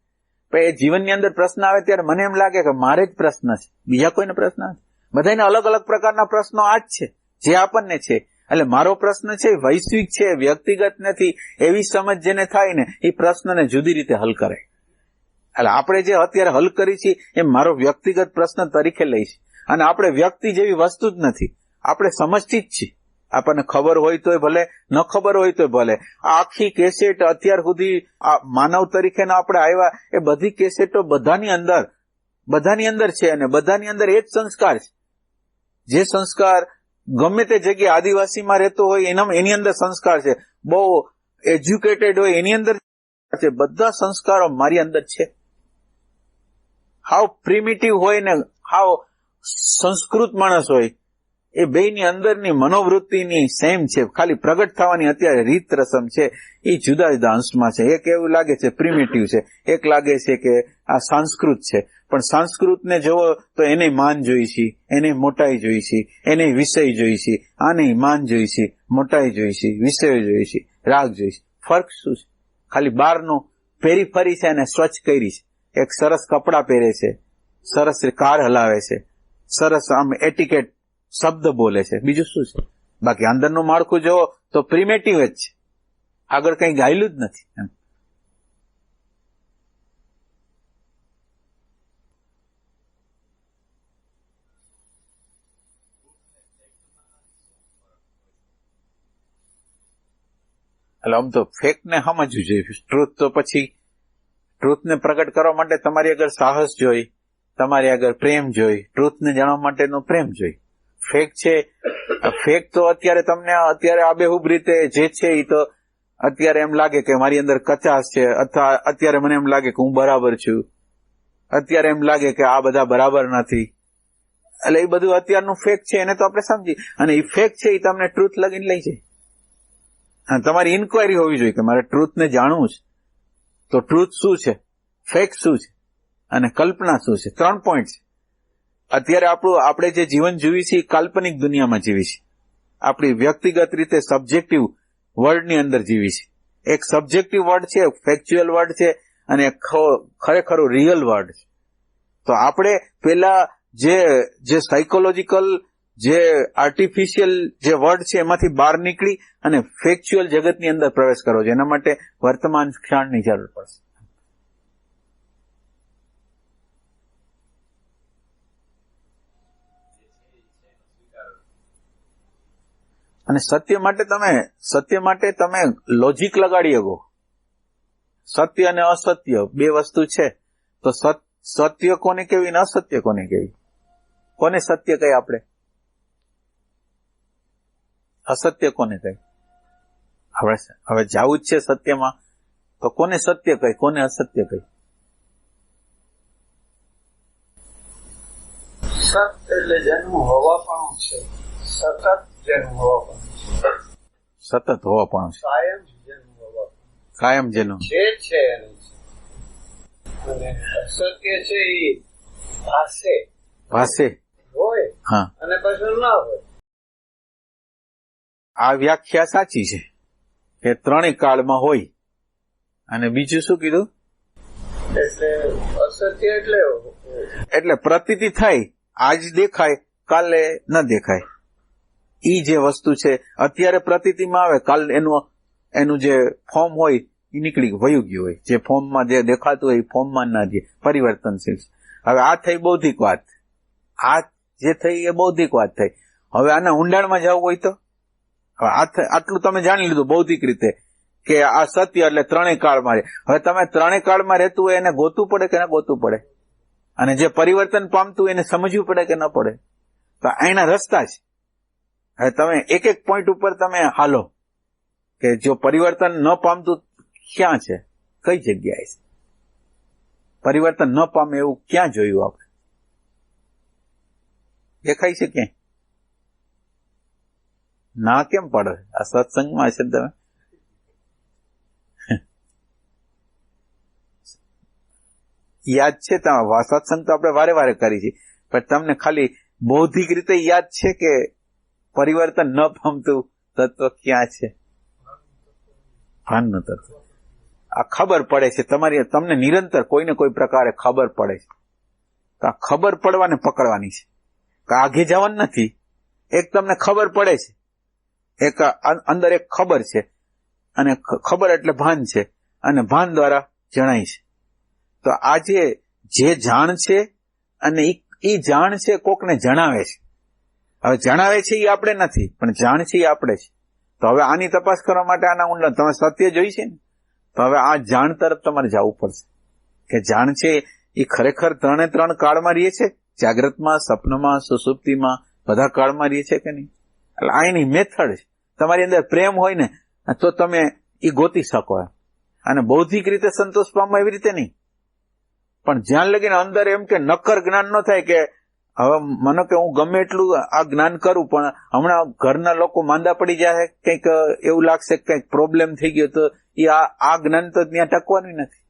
પણ એ જીવનની અંદર પ્રશ્ન આવે ત્યારે મને એમ લાગે કે મારે જ પ્રશ્ન છે, બીજા કોઈને પ્રશ્ન નથી. બધાને અલગ અલગ પ્રકારના પ્રશ્નો આ જ છે જે આપણને છે. એટલે મારો પ્રશ્ન છે વૈશ્વિક છે, વ્યક્તિગત નથી. એવી સમજ જેને થાય ને એ પ્રશ્નને જુદી રીતે હલ કરે. એટલે આપણે જે અત્યારે હલ કરી છે એ મારો વ્યક્તિગત પ્રશ્ન તરીકે લઈશ. અને આપણે વ્યક્તિ જેવી વસ્તુ જ નથી, આપણે સમજતી જ છીએ. આપણને ખબર હોય તોય ભલે, ન ખબર હોય તોય ભલે. આ આખી કેસેટ અત્યાર સુધી આ માનવ તરીકેના આપણે આવ્યા, એ બધી કેસેટો બધાની અંદર છે. અને બધાની અંદર એ જ સંસ્કાર છે. જે સંસ્કાર ગમે તે જગ્યાએ આદિવાસીમાં રહેતો હોય એની અંદર સંસ્કાર છે, બહુ એજ્યુકેટેડ હોય એની અંદર છે. બધા સંસ્કારો મારી અંદર છે. હાવ પ્રિમિટિવ હોય ને હાવ સંસ્કૃત માણસ હોય, એ બેયની અંદરની મનોવૃત્તિની સેમ છે. ખાલી પ્રગટ થવાની અત્યારે રીત રસમ છે એ જુદા જુદા અંશમાં છે. એક એવું લાગે છે પ્રિમિટિવ છે, એક લાગે છે કે આ સંસ્કૃત છે. પણ સંસ્કૃતને જોવો તો એને માન જોઈ છે, એને મોટાઈ જોઈ છે, એને વિષય જોઈ છે. આને માન જોઈ છે, મોટાઈ જોઈ છે, વિષય જોઈ છે, રાગ જોઈ છે. ફર્ક શું છે? ખાલી બહારનું પેરીફરી છે અને સ્વચ્છ કરી છે. એક સરસ કપડાં પહેરે છે, સરસ કાર હલાવે છે, સરસ આમ એટિકેટ શબ્દ બોલે છે, બીજું શું છે? બાકી અંદરનું માળખું જોવો તો પ્રિમેટિવ જ છે, આગળ કંઈ ગાયેલું જ નથી. એટલે આમ તો ફેક્ટને સમજવું જોઈએ. ટ્રુથ તો પછી ટ્રુથને પ્રગટ કરવા માટે તમારી આગળ સાહસ જોઈ, તમારી આગળ પ્રેમ જોઈ, ટ્રુથને જાણવા માટેનો પ્રેમ જોઈ. ફેક છે, ફેક તો અત્યારે તમને અત્યારે આબેહૂબ રીતે જે છે એ તો અત્યારે એમ લાગે કે મારી અંદર કચાશ છે, અથવા અત્યારે મને એમ લાગે કે હું બરાબર છું, અત્યારે એમ લાગે કે આ બધા બરાબર નથી. એટલે એ બધું અત્યારનું ફેક છે એને તો આપણે સમજી, અને એ ફેક છે એ તમને ટ્રુથ લગીને લઈ જાય. અને તમારી ઇન્ક્વાયરી હોવી જોઈએ કે મારે ટ્રુથને જાણવું છે, તો ટ્રુથ શું છે, ફેક શું છે અને કલ્પના શું છે. 3 પોઈન્ટ છે. અત્યારે આપણે જે જીવન જીવી છીએ કાલ્પનિક દુનિયામાં જીવી છીએ. આપણી વ્યક્તિગત રીતે સબ્જેક્ટિવ વર્લ્ડની અંદર જીવી છીએ. એક સબ્જેક્ટિવ વર્લ્ડ છે, ફેક્ચ્યુઅલ વર્લ્ડ છે, અને ખરેખરું રિયલ વર્લ્ડ છે. તો આપણે પેલા જે સાયકોલોજીકલ, જે આર્ટિફિશિયલ જે વર્લ્ડ છે એમાંથી બહાર નીકળી અને ફેક્ચ્યુઅલ જગતની અંદર પ્રવેશ કરવો છે. એના માટે વર્તમાન ક્ષણની જરૂર પડશે. અને સત્ય માટે તમે લોજિક લગાડી શકો. સત્ય અને અસત્ય 2 વસ્તુ છે, તો સત્ય કોને કેવી ને અસત્ય કોને કેવી? કોને સત્ય કહી આપણે? અસત્ય કોને કહી? હવે જાવું જ છે સત્યમાં, તો કોને સત્ય કહી, કોને અસત્ય કહી? સત એટલે જેનું હોવાપણું છે, સતત જેનું હોવાપણું છે, સતત હોવાપણું છે, કાયમ જેનું હોવાપણું, કાયમ જેનું જે છે એનું છે. અને અસત્ય છે એ ભાષે હોય, હા, અને પછી ના હોય. આ વ્યાખ્યા સાચી છે કે 3 કાળમાં હોય. અને બીજું શું કીધું? એટલે અસત્ય એટલે પ્રતીતિ થાય, આજ દેખાય કાલે ન દેખાય. ઈ જે વસ્તુ છે અત્યારે પ્રતીતિમાં આવે, કાલ એનું જે ફોર્મ હોય એ નીકળી વયું ગયું હોય. જે ફોર્મમાં જે દેખાતું હોય એ ફોર્મમાં ના જે પરિવર્તનશીલ. હવે આ થઈ બૌદ્ધિક વાત. આ જે થઈ એ બૌદ્ધિક વાત થઈ. હવે આના ઊંડાણમાં જવું હોય તો આટલું તમે જાણી લીધું બૌદ્ધિક રીતે કે આ સત્ય એટલે 3 કાળમાં રહે. હવે તમે 3 કાળમાં રહેતું હોય એને ગોતવું પડે કે ના ગોતવું પડે? અને જે પરિવર્તન પામતું એને સમજવું પડે કે ન પડે? તો એના રસ્તા છે. હવે તમે એક પોઈન્ટ ઉપર તમે હાલો કે જો પરિવર્તન ન પામતું ક્યાં છે, કઈ જગ્યાએ છે? પરિવર્તન ન પામે એવું ક્યાં જોયું આપણે? દેખાય છે ક્યાંય? ના કેમ પડે? આ સત્સંગમાં છે તમે યાદ છે? સત્સંગ તો આપણે વારે વારે કરી છે, પણ તમને ખાલી બૌદ્ધિક રીતે યાદ છે કે પરિવર્તન ન પામતું તત્વ ક્યાં છે? ભાનનું તત્વ. આ ખબર પડે છે તમને નિરંતર કોઈને કોઈ પ્રકારે ખબર પડે છે. તો આ ખબર પડવાને પકડવાની છે કે આગે જવાનું નથી. એક તમને ખબર પડે છે, એક અંદર એક ખબર છે, અને ખબર એટલે ભાન છે, અને ભાન દ્વારા જણાય છે. તો આ જે જાણ છે અને એ જાણ છે કોકને જણાવે છે. હવે જણાવે છે એ આપણે નથી, પણ જાણ છે એ આપણે છે. તો હવે આની તપાસ કરવા માટે આના ઊંડા તમે સત્ય જોઈ છે ને, તો હવે આ જાણ તરફ તમારે જવું પડશે કે જાણ છે એ ખરેખર 3 કાળમાં રહીએ છે, જાગ્રતમાં, સપનામાં, સુષુપ્તિમાં, બધા કાળમાં રહીએ છે કે નહીં? એટલે આ એની મેથડ છે. તમારી અંદર પ્રેમ હોય ને તો તમે એ ગોતી શકો. અને બૌદ્ધિક રીતે સંતોષ પામો એવી રીતે નહીં, પણ જ્યાં લગીને અંદર એમ કે નક્કર જ્ઞાન ન થાય કે હવે મને કે હું ગમે એટલું આ જ્ઞાન કરું પણ હમણાં ઘરના લોકો માંદા પડી જાય, કંઈક એવું લાગશે કંઈક પ્રોબ્લેમ થઈ ગયો, તો એ આ જ્ઞાન તો ત્યાં ટકવાનું નથી.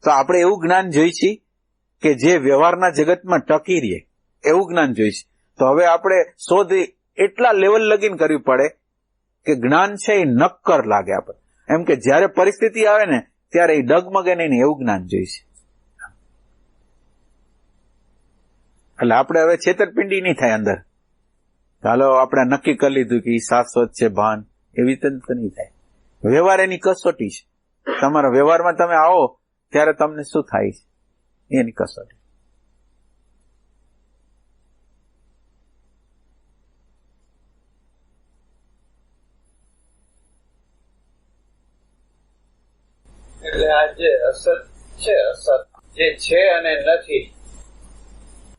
તો આપણે એવું જ્ઞાન જોઈશું કે જે વ્યવહારના જગતમાં ટકી રહે, એવું જ્ઞાન જોઈશું. તો હવે આપણે શોધ એટલા લેવલ લગીને કરવી પડે કે જ્ઞાન છે એ નક્કર લાગે આપણે, એમ કે જયારે પરિસ્થિતિ આવે ને ત્યારે એ ડગમગે નહીં, એવું જ્ઞાન જોઈશે. એટલે આપણે હવે છેતરપિંડી નહીં થાય અંદર. ચાલો આપણે નક્કી કરી લીધું કે શાશ્વત છે ભાન, એવી તો નહીં થાય. વ્યવહાર એની કસોટી છે. તમારા વ્યવહારમાં તમે આવો ત્યારે તમને શું થાય છે એની કસોટી. એટલે આ જે અસત છે, અસત જે છે અને નથી.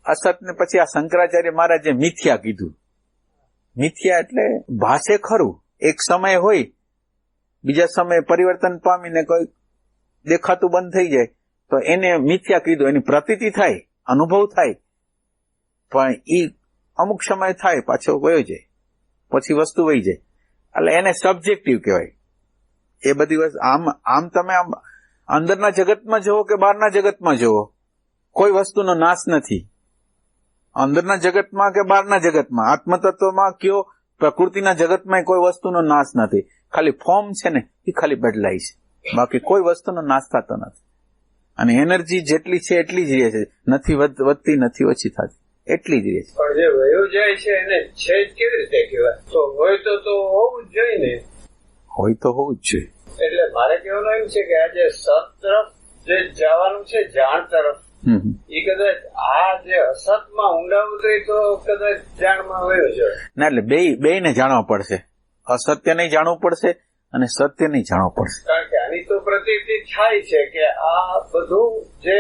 અસત ને પછી આ શંકરાચાર્ય મહારાજે મિથ્યા કીધું. મિથ્યા એટલે ભાષે ખરું, એક સમય હોય, બીજા સમયે પરિવર્તન પામીને કોઈ દેખાતું બંધ થઈ જાય તો એને મિથ્યા કીધું. એની પ્રતીતિ થાય, અનુભવ થાય, પણ ઈ અમુક સમય થાય પાછો વયો જાય, પછી વસ્તુ વહી જાય, એટલે એને સબ્જેક્ટિવ કહેવાય. એ બધી વસ્તુ આમ તમે આમ અંદરના જગતમાં જુઓ કે બહારના જગતમાં જુઓ, કોઈ વસ્તુનો નાશ નથી. અંદરના જગતમાં કે બહારના જગતમાં, આત્મતત્વમાં કયો, પ્રકૃતિના જગતમાં કોઈ વસ્તુનો નાશ નથી. ખાલી ફોર્મ છે ને એ ખાલી બદલાય છે, બાકી કોઈ વસ્તુનો નાશ થતો નથી. અને એનર્જી જેટલી છે એટલી જ રહે છે, નથી વધતી નથી ઓછી થતી, એટલી જ રહે છે. પણ જે વયો જાય છે એને છે જ કેવી રીતે કહેવાય? તો હોય તો હોવું જ જોઈએ ને. હોય તો હોવું જ જોઈએ. એટલે મારે કહેવાનું એમ છે કે આ જે સત તરફ જે જવાનું છે, જાણ તરફ, એ કદાચ આ જે અસતમાં ઊંડા ઉતરી તો કદાચ જાણમાં વયો જાય. ના, એટલે બે ને જાણવા પડશે. અસત્ય નહીં જાણવું પડશે અને સત્ય નહીં જાણવું પડશે. કારણ કે આની તો પ્રતીતિ થાય છે કે આ બધું જે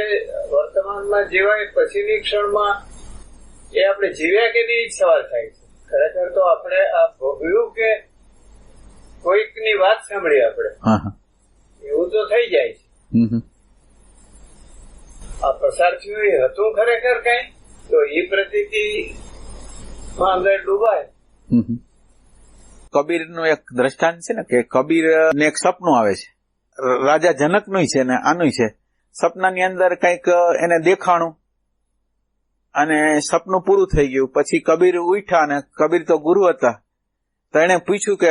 વર્તમાનમાં જીવાય પછીની ક્ષણમાં એ આપણે જીવ્યા કે નહીં સવાલ થાય છે. ખરેખર તો આપણે આ ભોગવ્યું કે કોઈકની વાત સાંભળી આપણે, એવું તો થઈ જાય છે. આ પસાર થયું એ હતું ખરેખર કઈ, તો એ પ્રતીતિ માં અંદર ડૂબાય. કબીરનું એક દ્રષ્ટાંત છે ને કે કબીર ને એક સપનું આવે છે, રાજા જનકનું છે ને આનું છે. સપનાની અંદર કંઈક એને દેખાણું અને સપનું પૂરું થઈ ગયું. પછી કબીર ઉઠ્યા, અને કબીર તો ગુરુ હતા, તો એને પૂછ્યું કે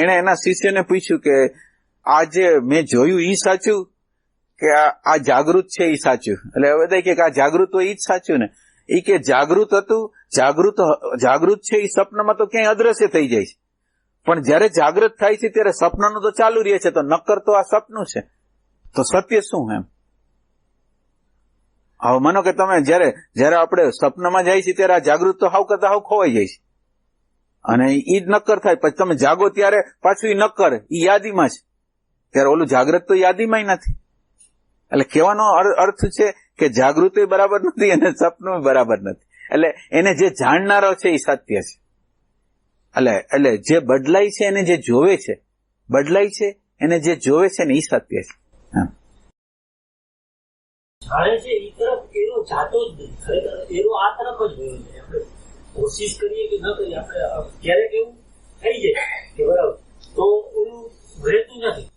એને એના શિષ્યને પૂછ્યું કે આ જે મેં જોયું ઈ સાચું કે આ જાગૃત છે ઈ સાચું? એટલે બધા કે આ જાગૃત હોય ઈ જ સાચું ને. ઈ કે જાગૃત હતું, જાગૃત છે ઈ સપનામાં તો ક્યાંય અદ્રશ્ય થઈ જાય છે, પણ જયારે જાગૃત થાય છે ત્યારે સપનાનું તો ચાલુ રહે છે, તો નક્કર તો આ સપનું છે, તો સત્ય શું? એમ હવે માનો કે તમે જયારે આપણે સપનામાં જાય છે ત્યારે આ જાગૃત તો હાવ કરતા હાવ ખોવાઈ જાય છે, અને ઈ જ નક્કર થાય. પછી તમે જાગો ત્યારે પાછું ઈ નક્કર ઈ યાદીમાં છે, ત્યારે ઓલું જાગૃત તો યાદીમાં નથી. એટલે કહેવાનો અર્થ છે કે જાગૃતિ બરાબર નથી અને સપનું બરાબર નથી. એટલે એને જે જાણનારો છે એ સત્ય છે. એટલે જે બદલાય છે એને જે જોવે છે, બદલાય છે એને જે જોવે છે ને એ સત્ય છે. જાણે છે એ તરફ એનો જાતો જ નહીં, ખરેખર એનો આ તરફ જ ગયો છે. આપણે કોશિશ કરીએ કે ન કરીએ, આપણે ક્યારેક એવું થઈ જાય કે બરાબર, તો ઓલું રહેતું નથી.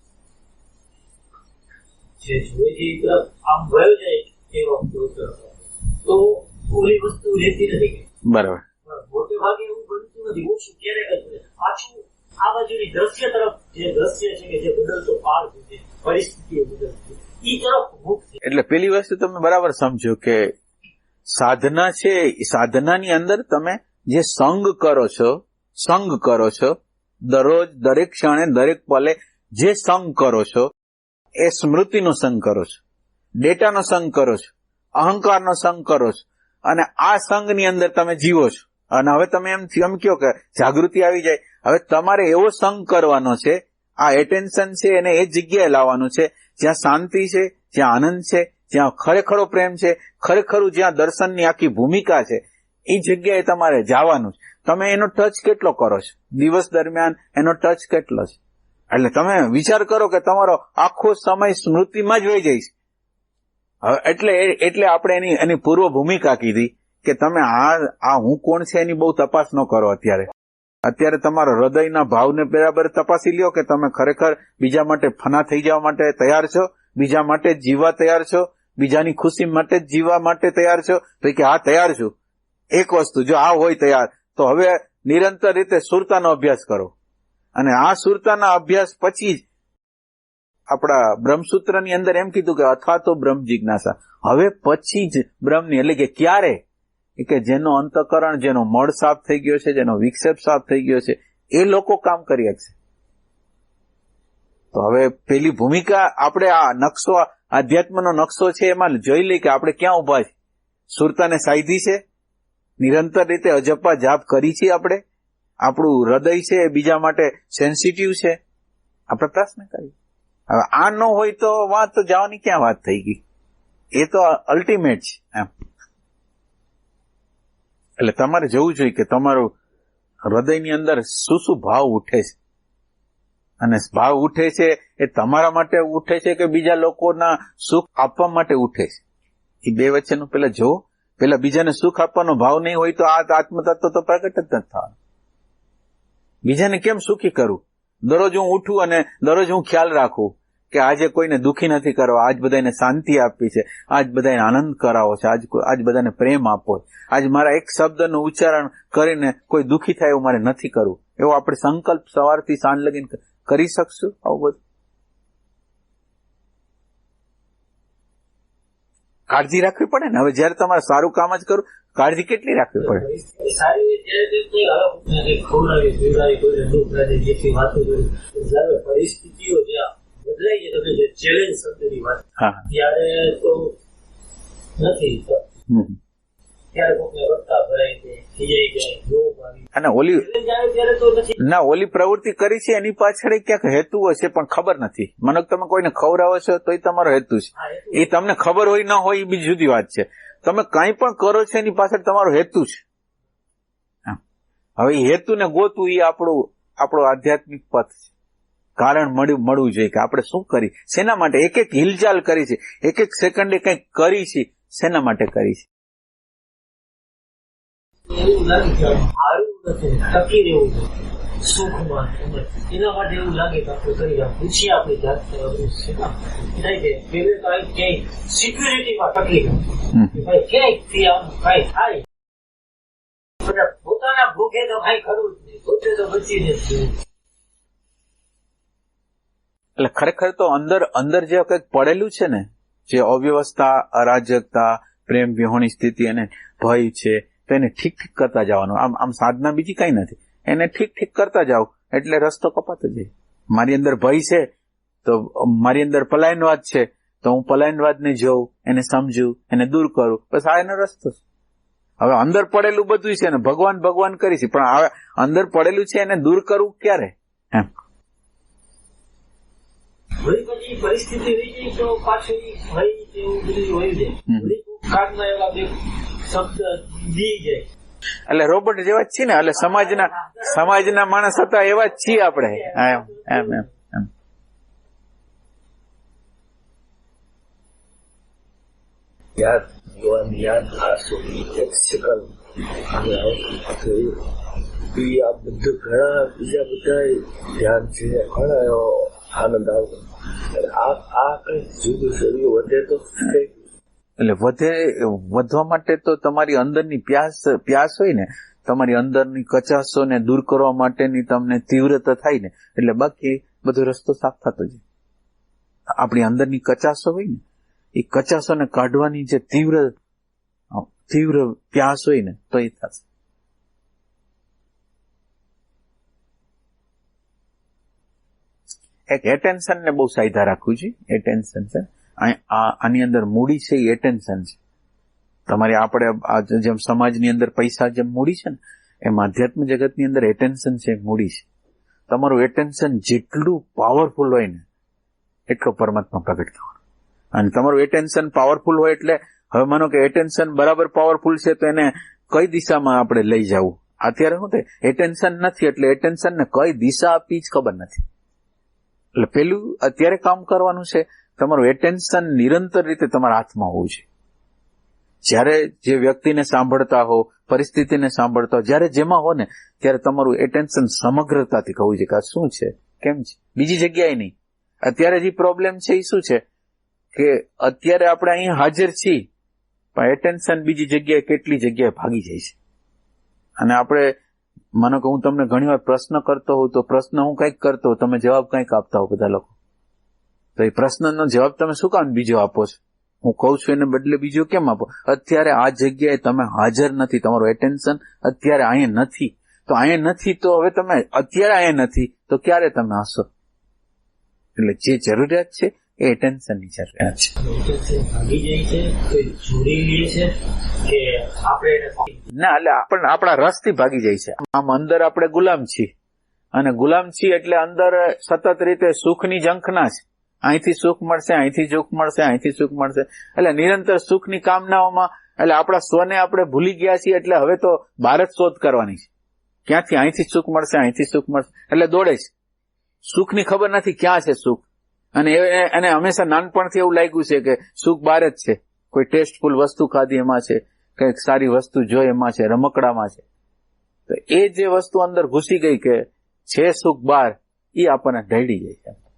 જે જોવે છે એ તરફ આમ વયો જાય એ વસ્તુ તરફ, તો ઓલી વસ્તુ રહેતી નથી. બરાબર. મોટે ભાગે એવું બનતું નથી, ઓછું ક્યારેક જ પાછું આ બાજુની દ્રશ્ય તરફ, જે દ્રશ્ય છે કે જે બદલતો કાળ છે, પરિસ્થિતિઓ બદલતી, ઈ તરફ મુખ છે. એટલે પેલી વસ્તુ તમે બરાબર સમજો કે સાધના છે, સાધનાની અંદર તમે જે સંગ કરો છો દરરોજ, દરેક ક્ષણે, દરેક પલે જે સંગ કરો છો એ સ્મૃતિનો સંગ કરો છો, ડેટાનો સંગ કરો છો, અહંકારનો સંગ કરો છો, અને આ સંગની અંદર તમે જીવો છો. અને હવે તમે એમ કહો કે જાગૃતિ આવી જાય, હવે તમારે એવો સંગ કરવાનો છે, આ એટેન્શન છે એને એ જગ્યાએ લાવવાનું છે જ્યાં શાંતિ છે, જ્યાં આનંદ છે, જ્યાં ખરેખરો પ્રેમ છે, ખરેખરું જ્યાં દર્શનની આખી ભૂમિકા છે, એ જગ્યાએ તમારે જવાનું છે. તમે એનો ટચ કેટલો કરો છો દિવસ દરમિયાન, એનો ટચ કેટલો છે? એટલે તમે વિચાર કરો કે તમારો આખો સમય સ્મૃતિમાં જ વહી જાય છે. એટલે આપણે એની પૂર્વ ભૂમિકા કીધી કે તમે આ હું કોણ છે એની બહુ તપાસ ન કરો. અત્યારે તમારા હૃદયના ભાવને બરાબર તપાસી લ્યો કે તમે ખરેખર બીજા માટે ફના થઈ જવા માટે તૈયાર છો, બીજા માટે જ જીવવા તૈયાર છો, બીજાની ખુશી માટે જ જીવવા માટે તૈયાર છો? તો કે હા તૈયાર છું. એક વસ્તુ જો આ હોય તૈયાર, તો હવે નિરંતર રીતે સુરતાનો અભ્યાસ કરો. અને આ સુરતાના અભ્યાસ પછી જ આપણા બ્રહ્મસૂત્રની અંદર એમ કીધું કે અથવા તો બ્રહ્મ જિજ્ઞાસા, હવે પછી જ બ્રહ્મની. એટલે કે ક્યારે? કે જેનો અંતઃકરણ, જેનો મળ સાફ થઈ ગયો છે, જેનો વિક્ષેપ સાફ થઈ ગયો છે, એ લોકો કામ કરી શકશે. તો હવે પેલી ભૂમિકા આપણે આ નકશો, આધ્યાત્મનો નકશો છે એમાં જોઈ લઈએ કે આપણે ક્યાં ઉભા છે. સુરતાને સાધી છે, નિરંતર રીતે અજપ્પા જાપ કરી છે આપણે, આપણું હૃદય છે એ બીજા માટે સેન્સિટિવ છે, આપણે પ્રશ્ન કરીએ. હવે આ ન હોય તો વાત તો જવાની ક્યાં વાત થઈ ગઈ? એ તો અલ્ટિમેટ છે એમ. એટલે તમારે જોવું જોઈએ કે તમારું હૃદયની અંદર શું ભાવ ઉઠે છે, અને ભાવ ઉઠે છે એ તમારા માટે ઉઠે છે કે બીજા લોકોના સુખ આપવા માટે ઉઠે છે? એ બે વચ્ચેનું પેલા જોવો પેલા બીજાને સુખ આપવાનો ભાવ નહીં હોય તો આ આત્મતત્વ તો પ્રગટ જ નથી થવાનું. બીજાને કેમ સુખી કરું? દરરોજ હું ઉઠું અને દરરોજ હું ખ્યાલ રાખું કે આજે કોઈને દુઃખી નથી કરવા, આજ બધાને શાંતિ આપવી છે, આજ બધાને આનંદ કરાવો છે, આજ બધાને પ્રેમ આપવો છે, આજ મારા એક શબ્દનું ઉચ્ચારણ કરીને કોઈ દુઃખી થાય એવું મારે નથી કરવું, એવો આપણે સંકલ્પ સવારથી સાંજ લગીને કરી શકશું? આવું બધું કાળજી રાખવી પડે ને. હવે જયારે તમારે સારું કામ જ કરું, કાળજી કેટલી રાખવી પડે? પરિસ્થિતિઓ બદલાઈ છે. તમે જે ચેલેન્જ શબ્દની વાત, ત્યારે તો નથી, ત્યારે કોઈને વળતા ભરાય છે, ખીજાઈ જાય, જોબ આવી, અને ઓલી ત્યારે તો નથી. ના, ઓલી પ્રવૃત્તિ કરી છે એની પાછળ ક્યાંક હેતુ હશે પણ ખબર નથી. મને તમે કોઈને ખવડાવો છો તો એ તમારો હેતુ છે. એ તમને ખબર હોય ન હોય એ બીજી જુદી વાત છે. તમે કંઈ પણ કરો છો એની પાછળ તમારો હેતુ છે. હવે એ હેતુને ગોતું એ આપણો આધ્યાત્મિક પથ છે. કારણ મળવું જોઈએ કે આપણે શું કરી, શેના માટે એક એક હિલચાલ કરી છે, એક એક સેકન્ડે કંઈક કરી છે, શેના માટે કરી છે. એવું લાગે કે સારું નથી, ટકી રહેવું છે સુખમાં, એના માટે એવું લાગે કે આપણે કરી રહ્યા. પૂછીએ આપણી જાતને થાય છે પેલે તો ક્યાંય સિક્યુરિટીમાં ટકી રહ્યું, ભાઈ ક્યાંયથી આમ કઈ થાય, પોતાના ભૂખે તો કઈ કરવું જ નહીં, પોતે તો બચી નથી. એટલે ખરેખર તો અંદર જે કંઈક પડેલું છે ને, જે અવ્યવસ્થા, અરાજકતા, પ્રેમ વિહોણી સ્થિતિ અને ભય છે, તો એને ઠીક કરતા જવાનું. આમ સાધના બીજી કઈ નથી. એને ઠીક કરતા જાવ એટલે રસ્તો કપાતો જાય. મારી અંદર ભય છે તો મારી અંદર પલાયનવાદ છે તો હું પલાયનવાદને જોઉં, એને સમજું, એને દૂર કરું, બસ આ એનો રસ્તો છે. હવે અંદર પડેલું બધું છે ને ભગવાન કરી છે, પણ હવે અંદર પડેલું છે એને દૂર કરવું ક્યારે? એમ પછી પરિસ્થિતિ રહી જાય તો પાછું ભય એવું બધું હોય જાય, કાનમાં એવા બે શબ્દ દી જાય. એટલે રોબોટ જેવા જ છીએ ને, એટલે સમાજના માણસ હતા એવા જ છીએ આપણે. એમ યાદ આસો એક સેકન્ડ આ બધું ઘણા બીજા બધા ધ્યાન છે, ઘણા એવો આનંદ આવતો. આ કઈ જુદું શરીર વધે તો એટલે વધવા માટે તો તમારી અંદરની પ્યાસ હોય ને, તમારી અંદરની કચાશો ને દૂર કરવા માટેની તમને તીવ્રતા થાય ને, એટલે બાકી બધો રસ્તો સાફ થતો જાય. આપણી અંદરની કચાશો હોય ને, એ કચાશોને કાઢવાની જે તીવ્ર પ્યાસ હોય ને, તો એ થશે. એક એટેન્શન ને બહુ સાયધા રાખવું છે. એટેન્શન છે આની અંદર મૂડી છે, એ એટેન્શન છે તમારી. આપણે જેમ સમાજની અંદર પૈસા જેમ મૂડી છે ને, એમ આધ્યાત્મ જગતની અંદર એટેન્શન છે, મૂડી છે. તમારું એટેન્શન જેટલું પાવરફુલ હોય ને, એટલો પરમાત્મા પ્રગટ થવાનો. અને તમારું એટેન્શન પાવરફુલ હોય એટલે, હવે માનો કે એટેન્શન બરાબર પાવરફુલ છે તો એને કઈ દિશામાં આપણે લઈ જવું. અત્યારે શું થાય, એટેન્શન નથી એટલે એટેન્શનને કઈ દિશા આપી જ ખબર નથી. એટલે પેલું અત્યારે કામ કરવાનું છે, તમારું એટેન્શન નિરંતર રીતે તમારા હાથમાં હોવું છે. જ્યારે જે વ્યક્તિને સાંભળતા હો, પરિસ્થિતિને સાંભળતા હો, જ્યારે જેમાં હો ને, ત્યારે તમારું એટેન્શન સમગ્રતાથી કહવું છે કે આ શું છે, કેમ છે, બીજી જગ્યાએ નહીં. અત્યારે જે પ્રોબ્લેમ છે એ શું છે કે અત્યારે આપણે અહીં હાજર છીએ, પણ એટેન્શન બીજી જગ્યાએ કેટલી જગ્યાએ ભાગી જાય છે. અને આપણે માનો કે હું તમને ઘણી વાર પ્રશ્ન કરતો હોઉં તો પ્રશ્ન હું કંઈક કરતો હોઉં, તમે જવાબ કંઈક આપતા હો બધા લોકો, તો એ પ્રશ્નનો જવાબ તમે શું કામ બીજો આપો છો? હું કહું છું એને બદલે બીજો કેમ આપો? અત્યારે આ જગ્યાએ તમે હાજર નથી, તમારું એટેન્શન અત્યારે અહીંયા નથી. તો અહીંયા નથી તો હવે તમે અત્યારે અહીંયા નથી તો ક્યારે તમે હશો? એટલે જે જરૂરિયાત છે એ એટેન્શનની જરૂરિયાત છે. ના, એટલે આપણા રસથી ભાગી જાય છે. આમ અંદર આપણે ગુલામ છીએ, અને ગુલામ છીએ એટલે અંદર સતત રીતે સુખની ઝંખના છે. અહીંથી સુખ મળશે, અહીંથી સુખ મળશે, અહીંથી સુખ મળશે, એટલે નિરંતર સુખની કામનાઓમાં. એટલે આપણા સ્વને આપણે ભૂલી ગયા છીએ, એટલે હવે તો બહાર જ શોધ કરવાની છે. ક્યાંથી અહીંથી સુખ મળશે, અહીંથી સુખ મળશે, એટલે દોડે છે. સુખની ખબર નથી ક્યાં છે સુખ. અને એને હંમેશા નાનપણથી એવું લાગ્યું છે કે સુખ બહાર જ છે. કોઈ ટેસ્ટફુલ વસ્તુ ખાધી એમાં છે, કંઈક સારી વસ્તુ જોઈ એમાં છે, રમકડામાં છે, તો એ જે વસ્તુ અંદર ઘૂસી ગઈ કે છે સુખ બહાર, એ આપણને ઢળી જાય છે.